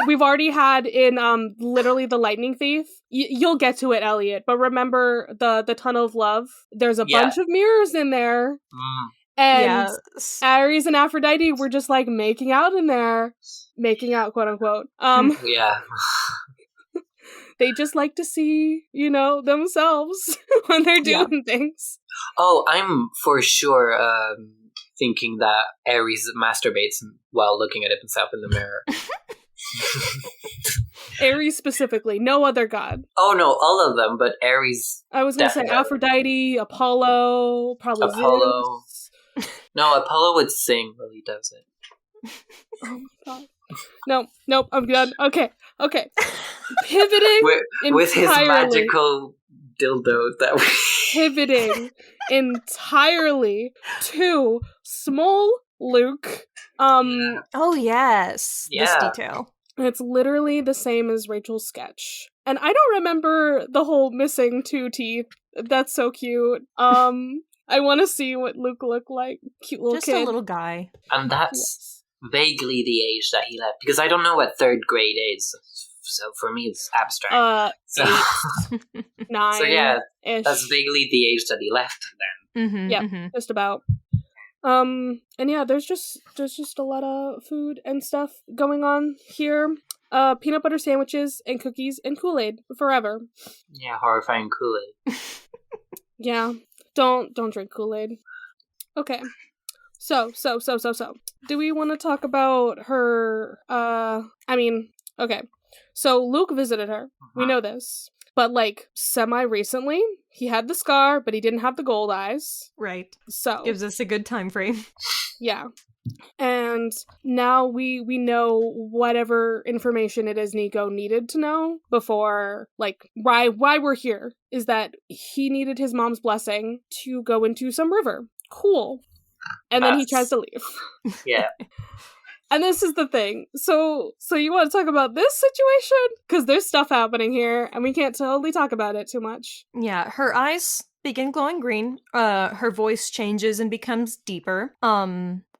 we've already had in literally the Lightning Thief. You'll get to it, Elliot. But remember the Tunnel of Love. There's a bunch of mirrors in there, and Yes. Ares and Aphrodite were just like making out in there, making out, quote unquote. Yeah. They just like to see, themselves when they're doing things. Oh, I'm for sure thinking that Ares masturbates while looking at himself in the mirror. Ares specifically, no other god. Oh no, all of them, but Ares. I was going to say Definitely. Aphrodite, Apollo, probably Apollo. Zeus. No, Apollo would sing while he does it. Oh my god. Nope, I'm done. Okay. Pivoting with his entirely. magical dildo that we... Pivoting entirely to small Luke. Oh yes. Yeah. This detail. It's literally the same as Rachel's sketch. And I don't remember the whole missing 2 teeth. That's so cute. I want to see what Luke looked like. Cute little Just kid. a little guy. And that's vaguely the age that he left, because I don't know what 3rd grade is, so for me it's abstract. 9. So yeah, ish. that's vaguely the age that he left then. Mm-hmm, Yep. Just about. And yeah, there's just a lot of food and stuff going on here. Peanut butter sandwiches and cookies and Kool-Aid forever. Yeah, horrifying Kool-Aid. Yeah. Don't drink Kool-Aid. Okay. So. Do we want to talk about her okay. So Luke visited her. We know this. But like semi-recently, he had the scar, but he didn't have the gold eyes. Right. So Gives us a good time frame. yeah. And now we know whatever information it is Nico needed to know before, like, why we're here is that he needed his mom's blessing to go into some river. Cool. And then he tries to leave. Yeah. And this is the thing. So you want to talk about this situation? Because there's stuff happening here, and we can't totally talk about it too much. Yeah, her eyes begin glowing green. Her voice changes and becomes deeper.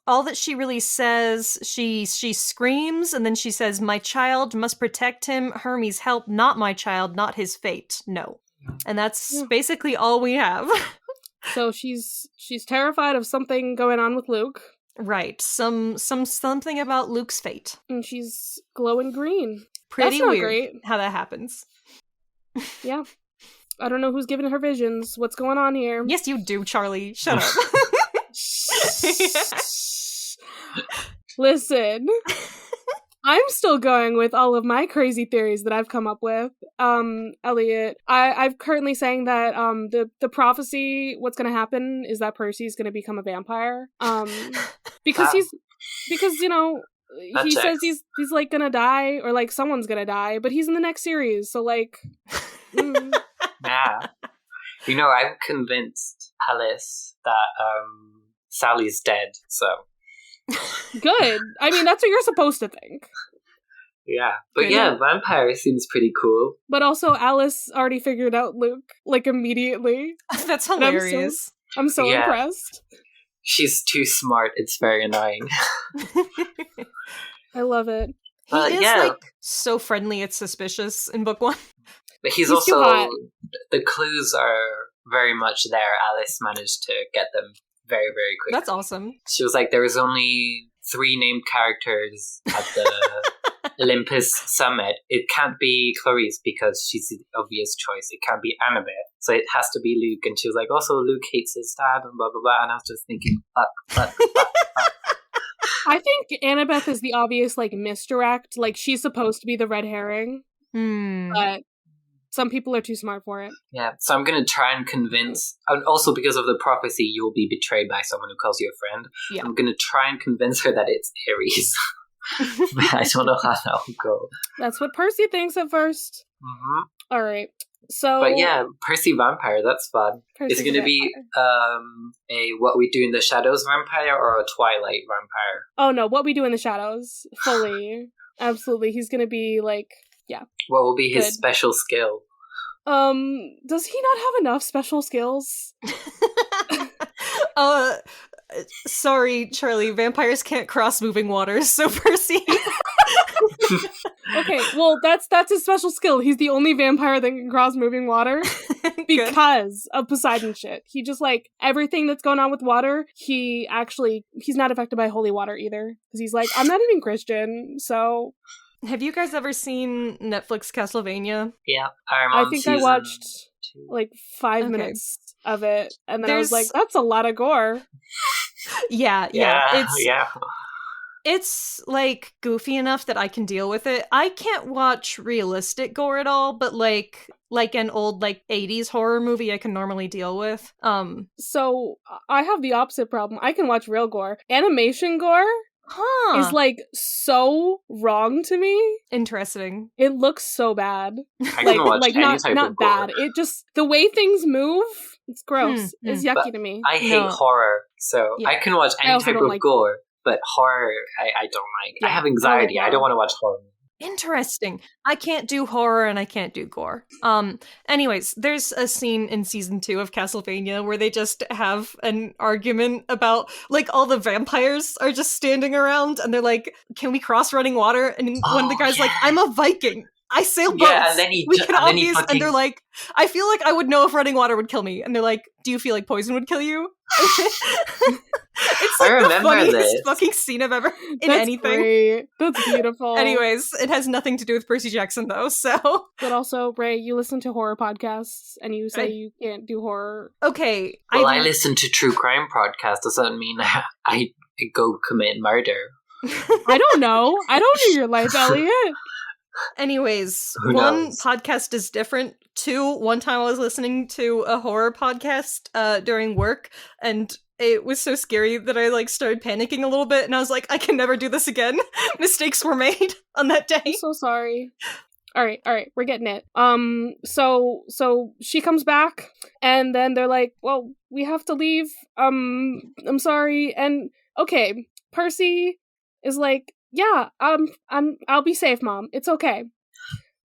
All that she really says, she screams, and then she says, "My child must protect him. Hermes, help, not my child, not his fate. No." And that's basically all we have. So she's terrified of something going on with Luke. Right. Something about Luke's fate. And she's glowing green. Pretty That's not weird great. how that happens. Yeah. I don't know who's giving her visions. What's going on here? Yes, you do, Charlie. Shut up. Listen, I'm still going with all of my crazy theories that I've come up with. Elliot, I'm currently saying that the prophecy, what's going to happen is that Percy's going to become a vampire. Because you know, he says he's like gonna die, or like someone's gonna die, but he's in the next series, so like. Yeah. You know, I'm convinced, Alice, that Sally's dead, so. Good. I mean, that's what you're supposed to think. Yeah. But yeah, vampire seems pretty cool. But also, Alice already figured out Luke, like, immediately. That's hilarious. I'm so impressed. She's too smart. It's very annoying. I love it. He is, like, so friendly it's suspicious in book 1. But he's also, the clues are very much there. Alice managed to get them very, very quickly. That's awesome. She was like, there was only 3 named characters at the Olympus summit. It can't be Clarice because she's the obvious choice. It can't be Annabeth. So it has to be Luke. And she was like, also Luke hates his dad and blah, blah, blah. And I was just thinking, fuck. I think Annabeth is the obvious, like, misdirect. Like, she's supposed to be the red herring. But some people are too smart for it. Yeah, so I'm going to try and convince, and also because of the prophecy, you'll be betrayed by someone who calls you a friend. Yeah. I'm going to try and convince her that it's Ares. I don't know how that will go. That's what Percy thinks at first. All right. So, but yeah, Percy vampire, that's fun. Is it going to be a What We Do in the Shadows vampire or a Twilight vampire? Oh no, What We Do in the Shadows. Fully. Absolutely. He's going to be like, yeah. What will be his special skill? Does he not have enough special skills? Sorry, Charlie, vampires can't cross moving waters, so Percy. Okay, well, that's his special skill. He's the only vampire that can cross moving water because of Poseidon shit. He just, like, everything that's going on with water, he's not affected by holy water either. Because he's like, I'm not even Christian, so... Have you guys ever seen Netflix Castlevania? Yeah. I think I watched, like, 5 minutes of it, and then I was like, that's a lot of gore. Yeah. It's, like, goofy enough that I can deal with it. I can't watch realistic gore at all, but, like an old, like, 80s horror movie I can normally deal with. So, I have the opposite problem. I can watch real gore. Animation gore is, like, so wrong to me. Interesting. It looks so bad. I can watch any type not of gore. Bad. It just, the way things move, it's gross. It's yucky to me. I hate horror, so I can watch any type of gore. But horror, I don't like. Yeah, I have anxiety. I don't want to watch horror. Interesting. I can't do horror and I can't do gore. Anyways, there's a scene in season 2 of Castlevania where they just have an argument about, like, all the vampires are just standing around and they're like, can we cross running water? And one of the guys like, I'm a Viking. I sail boats. Yeah, and then and they're like, I feel like I would know if running water would kill me. And they're like, do you feel like poison would kill you? It's like the funniest fucking scene I've ever in anything. Great. That's beautiful. Anyways, it has nothing to do with Percy Jackson though, so. But also, Raye, you listen to horror podcasts and you say you can't do horror. Okay. Well, I listen to true crime podcasts. Does that mean I go commit murder? I don't know. I don't know your life, Elliot. Anyways, one podcast is different. 2, one time I was listening to a horror podcast during work, and it was so scary that I, like, started panicking a little bit, and I was like, I can never do this again. Mistakes were made on that day. I'm so sorry. All right, we're getting it. So she comes back, and then they're like, well, we have to leave. I'm sorry. And, okay, Percy is like, yeah, I'll be safe, Mom. It's okay.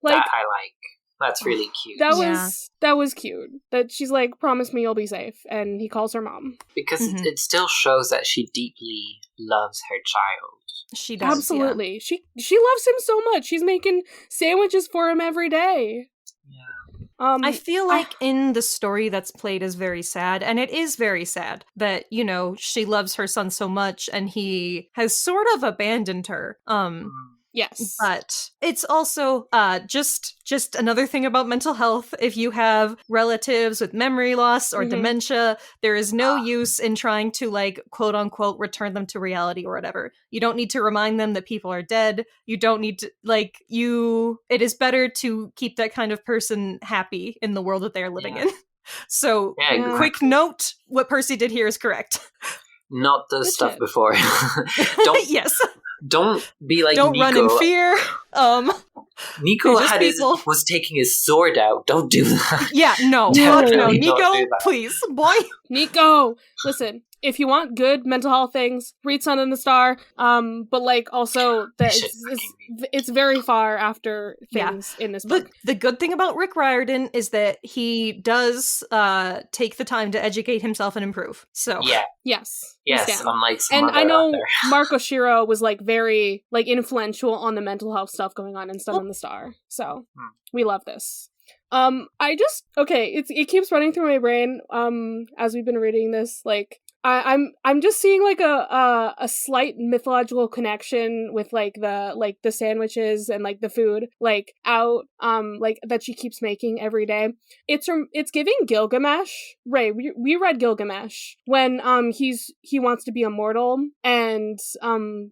Like, that I like. That's really cute. That was cute. That she's like, promise me you'll be safe, and he calls her mom. Because it still shows that she deeply loves her child. She does. Absolutely. Yeah. She loves him so much. She's making sandwiches for him every day. Yeah. I feel like in the story that's played as very sad, and it is very sad that, you know, she loves her son so much and he has sort of abandoned her. Yes. But it's also just another thing about mental health. If you have relatives with memory loss or dementia, there is no use in trying to, like, quote unquote, return them to reality or whatever. You don't need to remind them that people are dead. You don't need to, like, it is better to keep that kind of person happy in the world that they're living in. So, quick note, what Percy did here is correct. Not the stuff before. Yes. Don't be like Don't Nico. run in fear. Nico was taking his sword out. Don't do that. Yeah, no. Nico, please, boy. Nico, listen. If you want good mental health things, read Sun and the Star. But like also that it's very far after things in this book. The good thing about Rick Riordan is that he does take the time to educate himself and improve. So yes, unlike some and other I know author. Mark Oshiro was like very like influential on the mental health stuff going on in Sun and the Star. So we love this. It keeps running through my brain as we've been reading this, like I'm just seeing like a slight mythological connection with like the sandwiches and like the food like out like that she keeps making every day. It's giving Gilgamesh. Raye, we read Gilgamesh when he wants to be immortal, and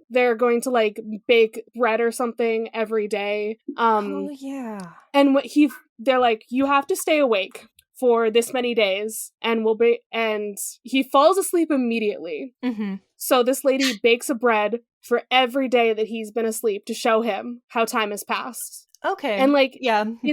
they're going to like bake bread or something every day. And they're like, you have to stay awake for this many days, and he falls asleep immediately. So this lady bakes a bread for every day that he's been asleep to show him how time has passed. Okay. And like,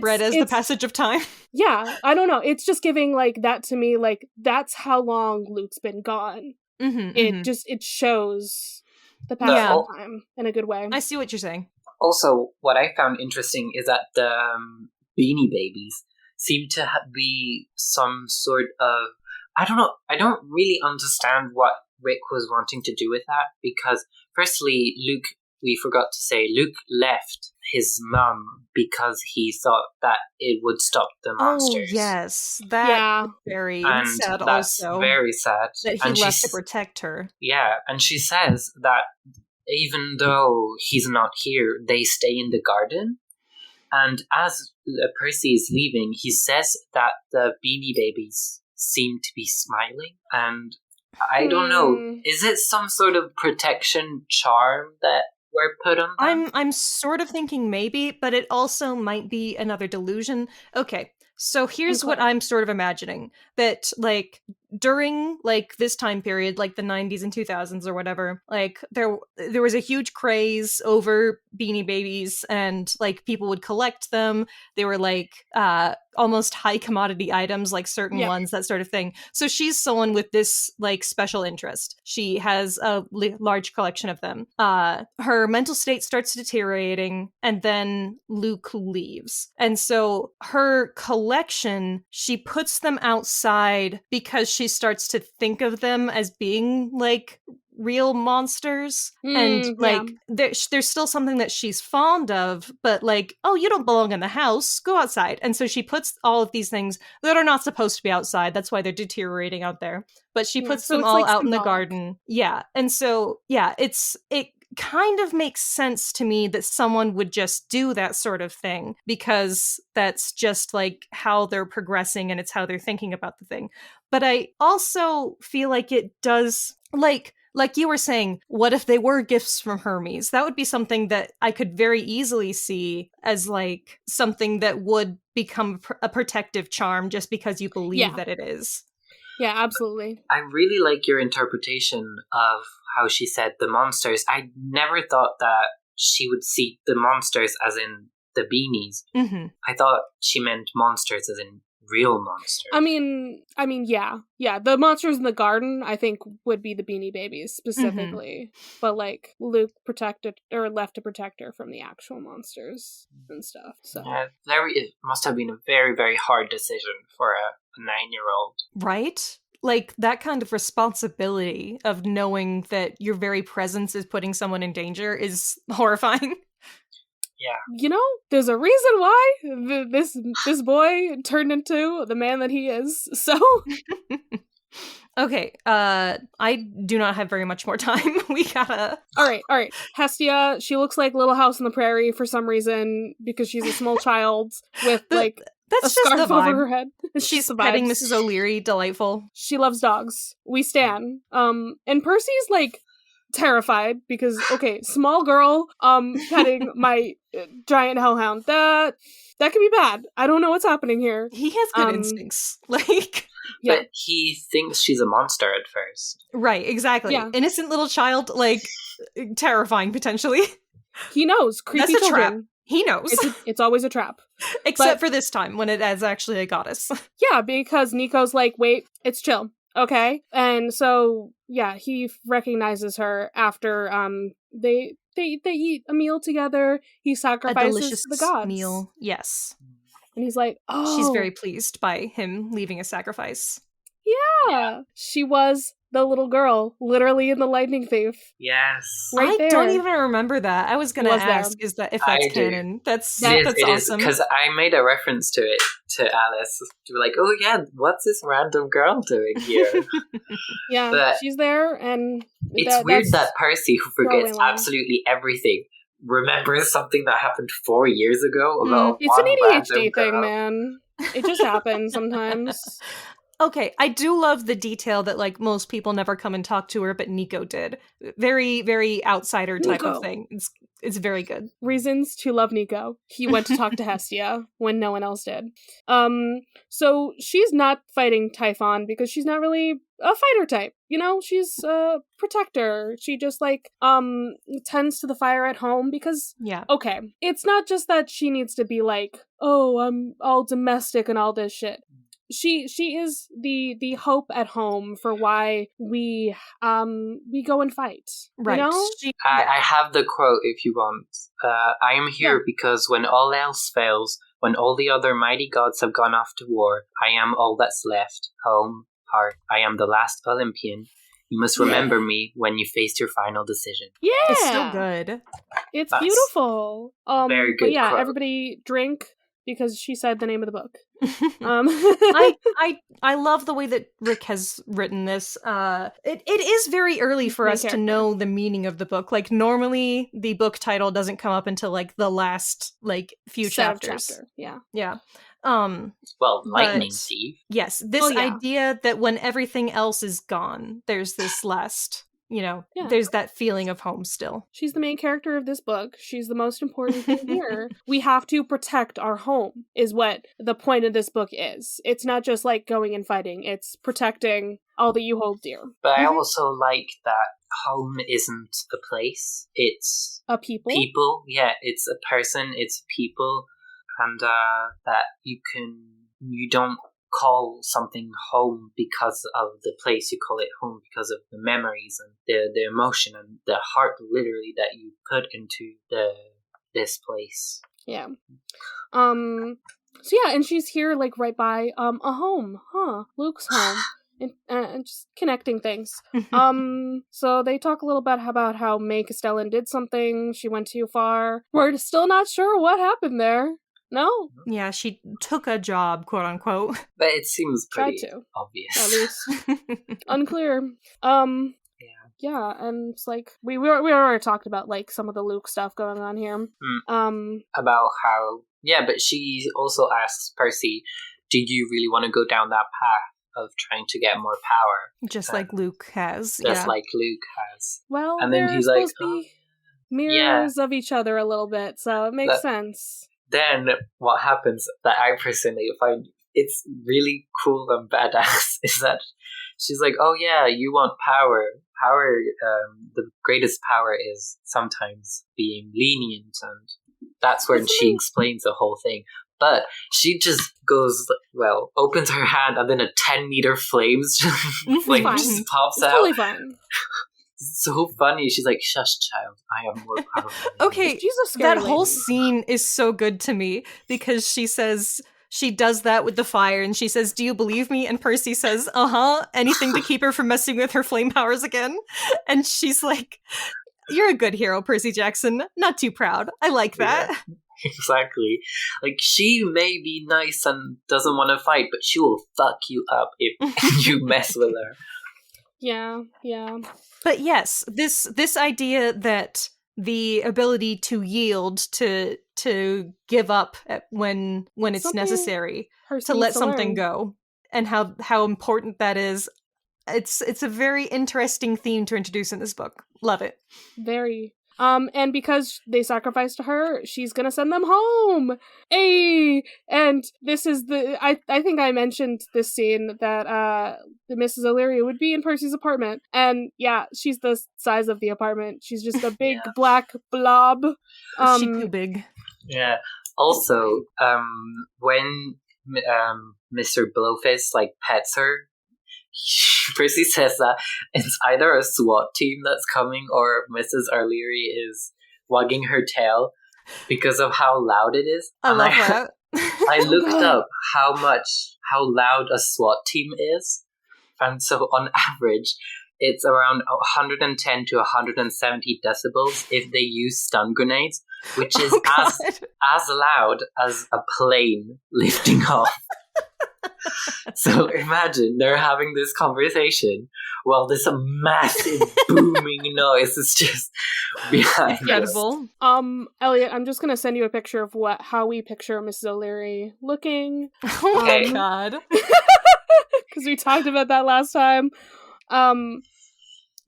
bread as the passage of time. Yeah, I don't know. It's just giving like that to me, like that's how long Luke's been gone. It shows the passage of time in a good way. I see what you're saying. Also, what I found interesting is that the Beanie Babies seem to be some sort of, I don't know, I don't really understand what Rick was wanting to do with that, because firstly, we forgot to say, Luke left his mum because he thought that it would stop the monsters. Oh, yes. That is very sad that's also. Very sad. That he left to protect her. Yeah, and she says that even though he's not here, they stay in the garden. And as Percy is leaving, he says that the Beanie Babies seem to be smiling. And I don't know, is it some sort of protection charm that were put on them? I'm sort of thinking maybe, but it also might be another delusion. Okay, so here's what I'm sort of imagining. That, like, during, like, this time period, like the 90s and 2000s or whatever, like, there was a huge craze over Beanie Babies, and, like, people would collect them. They were, like, almost high commodity items, like certain ones, that sort of thing. So she's someone with this, like, special interest. She has a large collection of them. Her mental state starts deteriorating, and then Luke leaves. And so her collection, she puts them outside because she starts to think of them as being like real monsters, and like there's still something that she's fond of, but like, oh, you don't belong in the house, go outside. And so she puts all of these things that are not supposed to be outside, that's why they're deteriorating out there, but she puts them all like out in the garden. And so it kind of makes sense to me that someone would just do that sort of thing, because that's just like how they're progressing and it's how they're thinking about the thing. But I also feel like it does, like you were saying, what if they were gifts from Hermes? That would be something that I could very easily see as like something that would become a protective charm just because you believe that it is. Yeah, absolutely. I really like your interpretation of how she said the monsters. I never thought that she would see the monsters as in the beanies. I thought she meant monsters as in real monsters. I mean, yeah. The monsters in the garden, I think, would be the Beanie Babies specifically, but like Luke left to protect her from the actual monsters and stuff. So it must have been a very, very hard decision for a 9-year-old, right? Like, that kind of responsibility of knowing that your very presence is putting someone in danger is horrifying. Yeah. There's a reason why this boy turned into the man that he is, so... Okay, I do not have very much more time. We gotta... Alright. Hestia, she looks like Little House on the Prairie for some reason, because she's a small child with, like... That's a just scarf the vibe. over her head. She's petting Mrs. O'Leary, delightful. She loves dogs. We stan. And Percy's like terrified because small girl petting my giant hellhound. That could be bad. I don't know what's happening here. He has good instincts. Like, yeah. But he thinks she's a monster at first. Right, exactly. Yeah. Innocent little child, like, terrifying potentially. He knows. Creepy That's a children. trap. He knows. It's always a trap. Except for this time, when it is actually a goddess. Yeah, because Nico's like, wait, it's chill, okay? And so, yeah, he recognizes her after they eat a meal together. He sacrifices to the gods. Meal, yes. And he's like, oh. She's very pleased by him leaving a sacrifice. Yeah. She was the little girl, literally in the Lightning Thief. Yes. Right there. I don't even remember that. I was going to ask, if that's canon. That's awesome. Because I made a reference to it to Alice. To be like, oh yeah, what's this random girl doing here? Yeah, but she's there, and it's weird that Percy, who forgets absolutely everything, remembers something that happened 4 years ago about it's an ADHD thing, man. It just happens sometimes. Okay, I do love the detail that, like, most people never come and talk to her, but Nico did. Very, very outsider type of thing. It's very good. Reasons to love Nico. He went to talk to Hestia when no one else did. So she's not fighting Typhon because she's not really a fighter type. She's a protector. She just, like, tends to the fire at home because, okay, it's not just that she needs to be like, oh, I'm all domestic and all this shit. She is the hope at home for why we go and fight. Right. I have the quote if you want. I am here because when all else fails, when all the other mighty gods have gone off to war, I am all that's left. Home, heart. I am the last Olympian. You must remember me when you faced your final decision. Yeah, it's so good. That's beautiful. Very good. But yeah, quote. Everybody drink. Because she said the name of the book. I love the way that Rick has written this. It is very early for us to know the meaning of the book. Like, normally the book title doesn't come up until, like, the last, like, few chapters. Yeah. Lightning Thief. Yes, this idea that when everything else is gone, there's this last... there's that feeling of home still. She's the main character of this book. She's the most important thing here. We have to protect our home, is what the point of this book is. It's not just like going and fighting. It's protecting all that you hold dear. But I also like that home isn't a place. It's a people. People, yeah. It's a person. It's people. And that you don't call something home because of the place. You call it home because of the memories and the emotion and the heart, literally, that you put into this place. Yeah. So yeah, and she's here, like, right by a home, Luke's home, and just connecting things. So they talk a little bit about how May Castellan did something. She went too far. We're still not sure what happened there. No. Yeah, she took a job, quote unquote. But it seems pretty obvious. At least. Unclear. Yeah, and it's like we already talked about, like, some of the Luke stuff going on here. About how but she also asks Percy, did you really want to go down that path of trying to get more power? Just like Luke has. Just like Luke has. Well, and then he's like, supposed to be mirrors of each other a little bit, so it makes sense. Then what happens that I personally find it's really cool and badass is that she's like, oh yeah, you want power. Power, the greatest power is sometimes being lenient, and that's when she explains the whole thing. But she just goes, opens her hand, and then a 10-meter flames just pops out. Totally fine. So funny. She's like, "Shush, child. I am more powerful." Okay, She's a scary that whole lady. scene is so good to me because she says she does that with the fire and she says, "Do you believe me?" And Percy says, "Uh-huh, anything to keep her from messing with her flame powers again." And she's like, "You're a good hero, Percy Jackson. Not too proud. I like that." Yeah, exactly. Like, she may be nice and doesn't want to fight, but she will fuck you up if you mess with her. Yeah. But yes, this idea that the ability to yield, to give up when it's Something necessary, Percy to let needs something learn. go, and how important that is. It's a very interesting theme to introduce in this book. Love it. Very. And because they sacrificed her, she's gonna send them home. Hey! And this is I think I mentioned this scene that the Mrs. O'Leary would be in Percy's apartment. And yeah, she's the size of the apartment. She's just a big black blob. She too big. Yeah. Also, when Mr. Blowfist pets her, Percy says that it's either a SWAT team that's coming or Mrs. O'Leary is wagging her tail because of how loud it is. I love that. I looked up how loud a SWAT team is, and so on average, it's around 110 to 170 decibels if they use stun grenades, which is as loud as a plane lifting off. So imagine they're having this conversation while this massive booming noise is just behind Incredible. us. Elliot, I'm just gonna send you a picture of how we picture Mrs. O'Leary looking. Oh my god. Because we talked about that last time.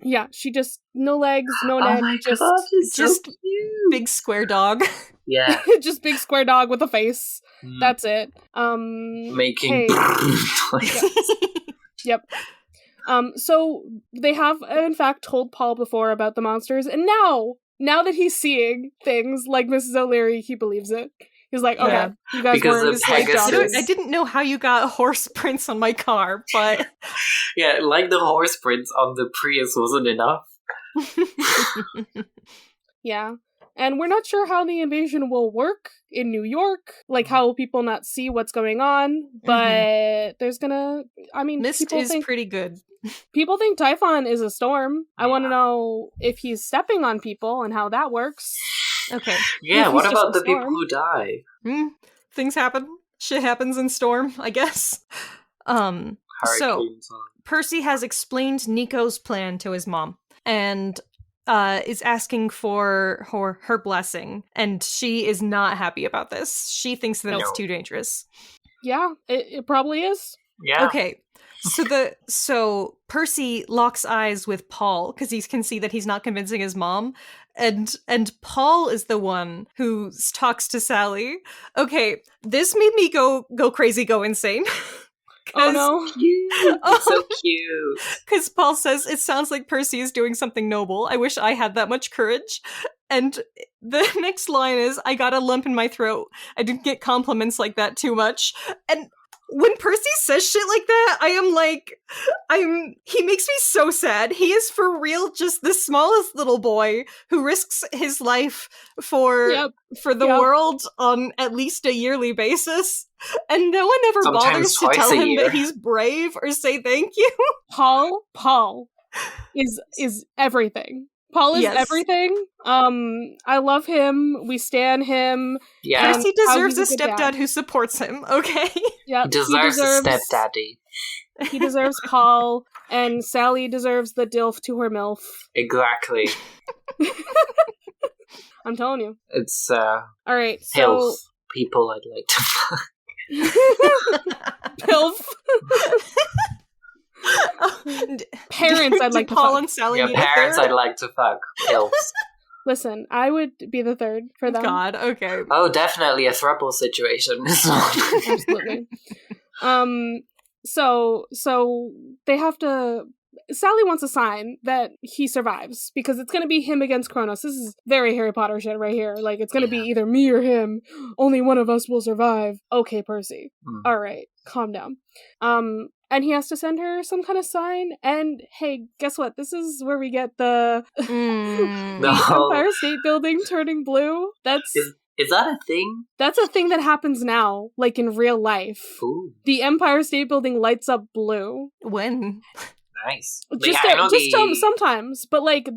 Yeah, she just no legs, no neck, just so cute. Big square dog. Yeah. Just big square dog with a face. That's it. Making Yep. So they have in fact told Paul before about the monsters, and now that he's seeing things like Mrs. O'Leary, he believes it. He's like, okay, you guys because were I didn't know how you got horse prints on my car, but yeah, like the horse prints on the Prius wasn't enough. Yeah. And we're not sure how the invasion will work in New York, like how will people not see what's going on, but there's Mist is pretty good. People think Typhon is a storm. I want to know if he's stepping on people and how that works. Okay. Yeah, what about the people who die? Things happen. Shit happens in Storm, I guess. So Percy has explained Nico's plan to his mom and is asking for her blessing, and she is not happy about this. She thinks that it's too dangerous. Yeah, it probably is. Yeah. Okay. So Percy locks eyes with Paul because he can see that he's not convincing his mom, and Paul is the one who talks to Sally. Okay, this made me go crazy, go insane. Oh no. It's so cute. Because Paul says, "It sounds like Percy is doing something noble. I wish I had that much courage." And the next line is, "I got a lump in my throat. I didn't get compliments like that too much." And when Percy says shit like that, he makes me so sad. He is for real just the smallest little boy who risks his life for the world on at least a yearly basis. And no one ever bothers to tell him that he's brave or say thank you. Paul is everything. Paul is everything. I love him. We stan him. Yeah. Percy deserves a stepdad who supports him, okay? Yeah, he deserves a stepdaddy. He deserves Paul, and Sally deserves the DILF to her MILF. Exactly. I'm telling you. It's, alright, so... PILF people I'd like to fuck. PILF? Parents I'd like to Paul fuck. And Sally parents I'd like to fuck. Pills. Listen, I would be the third for them. God, okay. Oh, definitely a throuple situation. Absolutely. So they have to Sally wants a sign that he survives, because it's going to be him against Kronos. This is very Harry Potter shit right here. Like, it's going to be either me or him. Only one of us will survive. Okay, Percy. All right, calm down. And he has to send her some kind of sign. And hey, guess what? This is where we get the Empire State Building turning blue. Is that a thing? That's a thing that happens now, like in real life. Ooh. The Empire State Building lights up blue. When? Nice. Sometimes, but like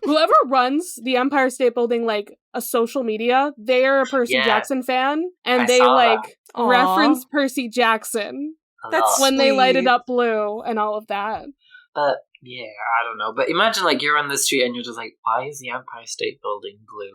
whoever runs the Empire State Building, like a social media, they're a Percy Jackson fan, and they reference Percy Jackson. That's when they light it up blue and all of that. But yeah, I don't know. But imagine like you're on the street and you're just like, why is the Empire State Building blue?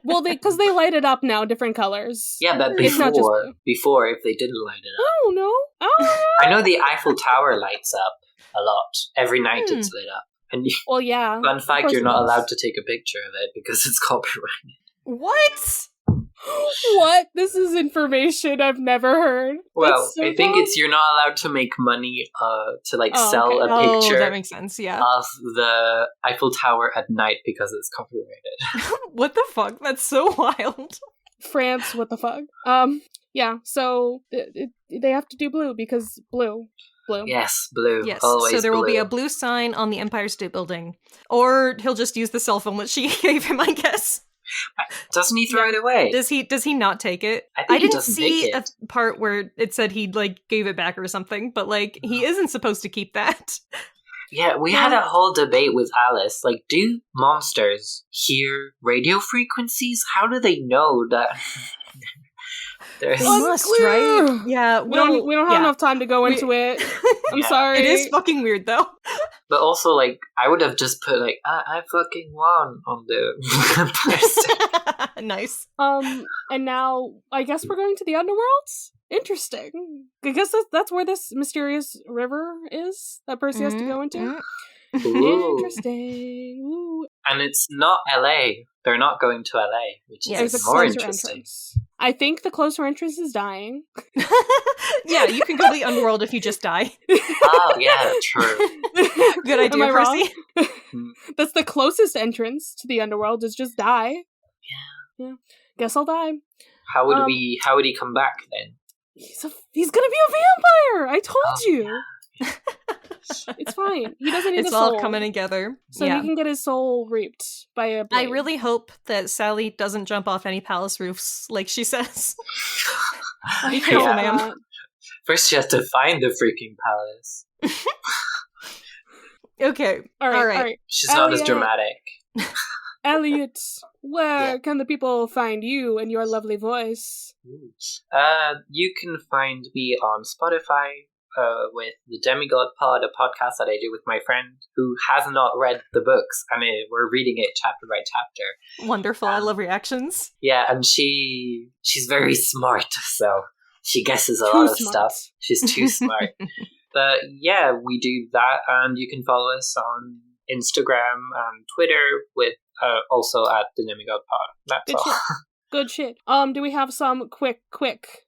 Well, because they light it up now, different colors. Yeah, but before, if they didn't light it up. Oh, no. Oh, I know the Eiffel Tower lights up a lot. Every night it's lit up. And well, yeah. Fun fact, you're not allowed to take a picture of it because it's copyrighted. What? What? This is information I've never heard. Well, so I think you're not allowed to make money to sell a picture. Oh, that makes sense, yeah. Of the Eiffel Tower at night because it's copyrighted. What the fuck? That's so wild. France, what the fuck? Yeah, so they have to do blue because blue. Yes, blue. Yes, always so there will blue. be a blue sign on the Empire State Building. Or he'll just use the cell phone that she gave him, I guess. Doesn't he throw it away? Does he not take it? I didn't see a part where it said he gave it back or something, but he isn't supposed to keep that. Yeah, we had a whole debate with Alice. Like, do monsters hear radio frequencies? How do they know that? They must, right? Yeah, we don't have enough time to go into it. I'm sorry. It is fucking weird, though. But also, I would have just put, I fucking won on the post. Nice. And now, I guess we're going to the underworlds? Interesting. I guess that's where this mysterious river is that Percy has to go into. Ooh. Interesting. Ooh. And it's not LA. They're not going to LA, which is more interesting. Entrance. I think the closer entrance is dying. Yeah, you can go to the underworld if you just die. Oh, yeah, true. Good idea, Am I Percy. wrong? That's the closest entrance to the underworld is just die. Yeah. Guess I'll die. How would he come back then? He's gonna be a vampire! I told you! Yeah. It's fine. He doesn't need a soul. It's all coming together. So he can get his soul reaped by a blade. I really hope that Sally doesn't jump off any palace roofs, like she says. Be careful, ma'am. First she has to find the freaking palace. Okay. All right. She's not as dramatic. Elliot, where can the people find you and your lovely voice? You can find me on Spotify with the Demigod Pod, a podcast that I do with my friend who has not read the books, and we're reading it chapter by chapter. Wonderful. I love reactions. Yeah, and she's very smart, so she guesses a lot of stuff. She's too smart. But yeah, we do that, and you can follow us on Instagram and Twitter with also at the Demigod Pod. That's all. Good shit. Do we have some quick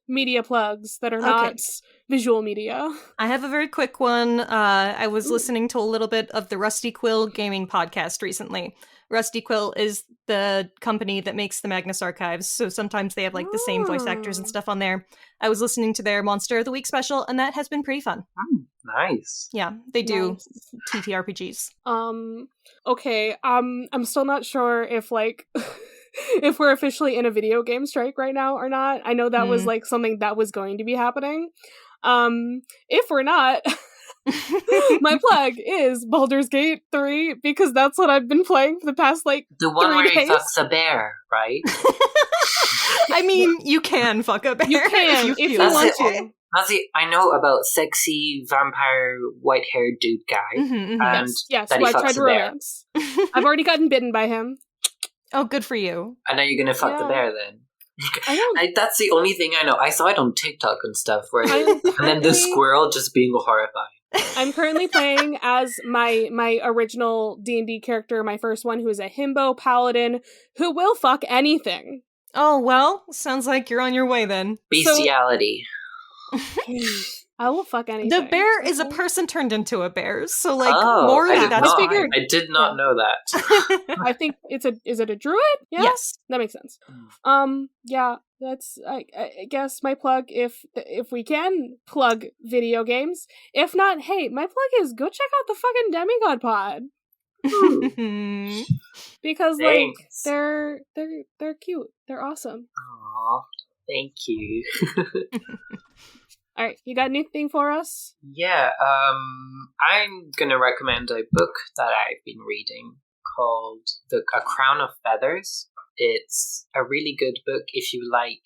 media plugs that are not visual media? I have a very quick one. I was listening to a little bit of the Rusty Quill gaming podcast recently. Rusty Quill is the company that makes the Magnus Archives, so sometimes they have the same voice actors and stuff on there. I was listening to their Monster of the Week special, and that has been pretty fun. Nice. Yeah, they do TTRPGs. Okay, I'm still not sure if if we're officially in a video game strike right now or not. I know that was something that was going to be happening. If we're not, my plug is Baldur's Gate 3, because that's what I've been playing for the past the one 3 where days. he fucks a bear, right? I mean, you can fuck a bear. You can if you want to. I know about sexy vampire white-haired dude guy, and yes, that he fucks tried to romance. I've already gotten bitten by him. Oh, good for you. I know you're gonna fuck the bear then. That's the only thing I know. I saw it on TikTok and stuff, and then the squirrel just being horrified. I'm currently playing as my original D&D character, my first one, who is a himbo paladin who will fuck anything. Oh, well, sounds like you're on your way then. Bestiality. I will fuck anything. The bear is a person turned into a bear, so morally that's figured. I did not know that. I think is it a druid? Yeah? Yes, that makes sense. Yeah, that's I guess my plug. If we can plug video games, if not, hey, my plug is go check out the fucking Demigod Pod. Because Thanks. they're cute. They're awesome. Aw, thank you. All right, you got anything for us? Yeah, I'm gonna recommend a book that I've been reading called A Crown of Feathers. It's a really good book if you like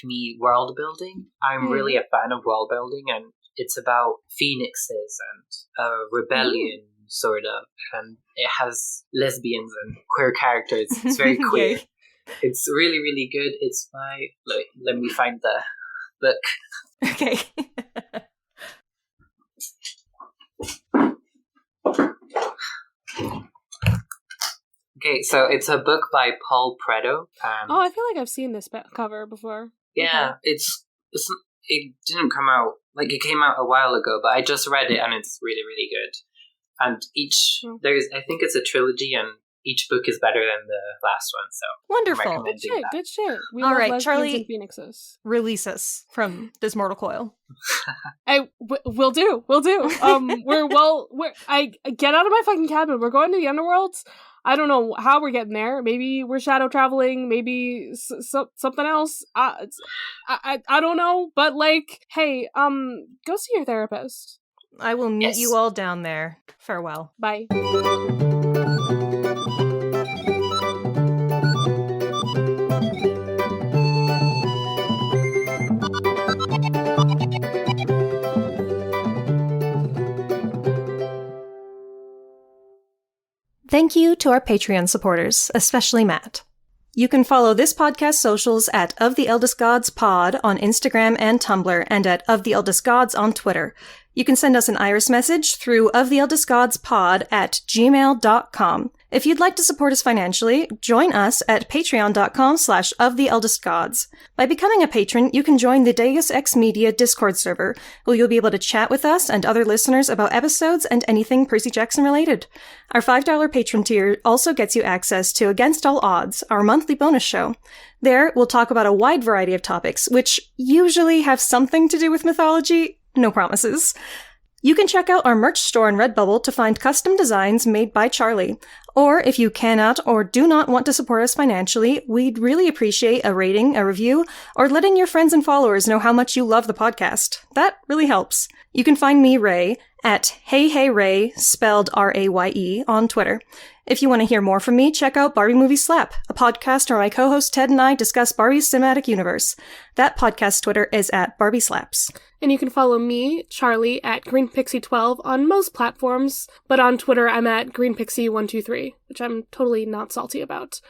me, world building. I'm really a fan of world building, and it's about phoenixes and a rebellion, sort of, and it has lesbians and queer characters. It's very queer. It's really, really good. It's by, let me find the book. Okay. Okay, so it's a book by Paul Preto. I feel like I've seen this cover before. Yeah, Okay. it didn't come out, it came out a while ago, but I just read it and it's really, really good. And I think it's a trilogy, and each book is better than the last one, so wonderful. Good shit. We All love right, lesbians Charlie, and phoenixes. release us from this mortal coil. We'll do. I get out of my fucking cabin. We're going to the underworld. I don't know how we're getting there. Maybe we're shadow traveling. Maybe something else. I don't know. But hey, go see your therapist. I will meet you all down there. Farewell. Bye. Thank you to our Patreon supporters, especially Matt. You can follow this podcast socials at Of the Eldest Gods Pod on Instagram and Tumblr, and at Of the Eldest Gods on Twitter. You can send us an iris message through oftheeldestgodspod@gmail.com. If you'd like to support us financially, join us at patreon.com/oftheeldestgods. By becoming a patron, you can join the Deus Ex Media Discord server, where you'll be able to chat with us and other listeners about episodes and anything Percy Jackson related. Our $5 patron tier also gets you access to Against All Odds, our monthly bonus show. There, we'll talk about a wide variety of topics, which usually have something to do with mythology. No promises. You can check out our merch store on Redbubble to find custom designs made by Charlie. Or if you cannot or do not want to support us financially, we'd really appreciate a rating, a review, or letting your friends and followers know how much you love the podcast. That really helps. You can find me, Raye, at HeyHeyRaye, spelled R-A-Y-E, on Twitter. If you want to hear more from me, check out Barbie Movie Slap, a podcast where my co-host Ted and I discuss Barbie's cinematic universe. That podcast Twitter is at Barbie Slaps. And you can follow me, Charlie, at GreenPixie12 on most platforms, but on Twitter I'm at GreenPixie123, which I'm totally not salty about.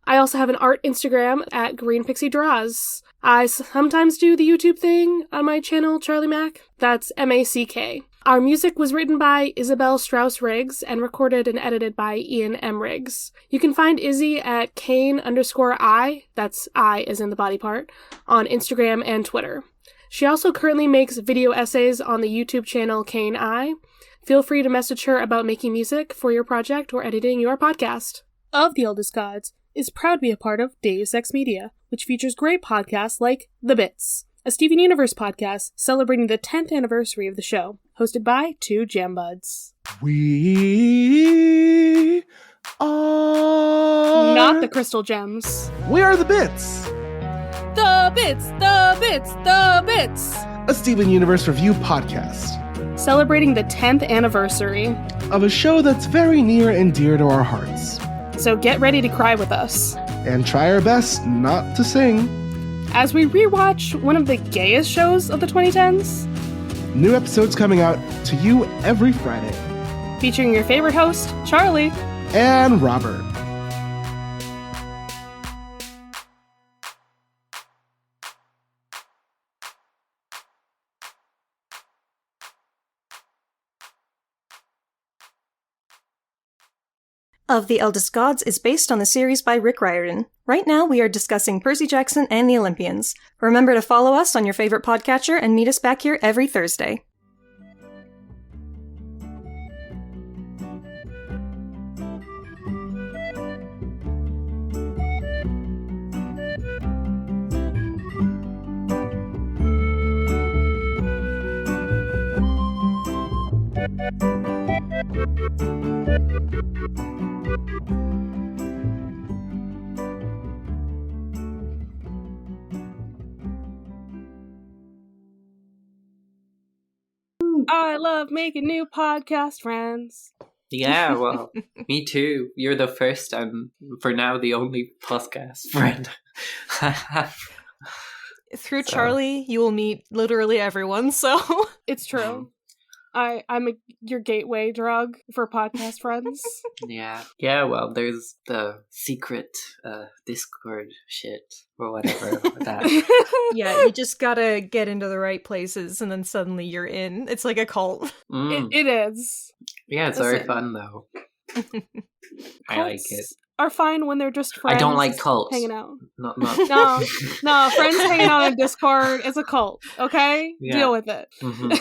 I also have an art Instagram at GreenPixieDraws. I sometimes do the YouTube thing on my channel, Charlie Mac. That's M-A-C-K. Our music was written by Isabel Strauss-Riggs and recorded and edited by Ian M. Riggs. You can find Izzy at Kane_I, that's I as in the body part, on Instagram and Twitter. She also currently makes video essays on the YouTube channel Kane I. Feel free to message her about making music for your project or editing your podcast. Of the Eldest Gods is proud to be a part of Deus Ex Media, which features great podcasts like The Bits, a Steven Universe podcast celebrating the 10th anniversary of the show, hosted by two jam buds. We are... Not the Crystal Gems. We are The Bits! The Bits, the Bits, the Bits! A Steven Universe review podcast. Celebrating the 10th anniversary of a show that's very near and dear to our hearts. So get ready to cry with us. And try our best not to sing. As we rewatch one of the gayest shows of the 2010s. New episodes coming out to you every Friday. Featuring your favorite host, Charlie. And Robert. Of the Eldest Gods is based on the series by Rick Riordan. Right now, we are discussing Percy Jackson and the Olympians. Remember to follow us on your favorite podcatcher and meet us back here every Thursday. I love making new podcast friends. Yeah, well, me too. You're the first and for now the only podcast friend I have. Through Charlie, you will meet literally everyone, so... It's true. I'm your gateway drug for podcast friends. Yeah. Yeah, well, there's the secret Discord shit or whatever. That. Yeah, you just gotta get into the right places and then suddenly you're in. It's like a cult. It is. Yeah, it's very fun though. I like it. Are fine when they're just friends. I don't like cults. Hanging out. No, Friends hanging out on Discord is a cult, okay? Yeah. Deal with it. Mm-hmm.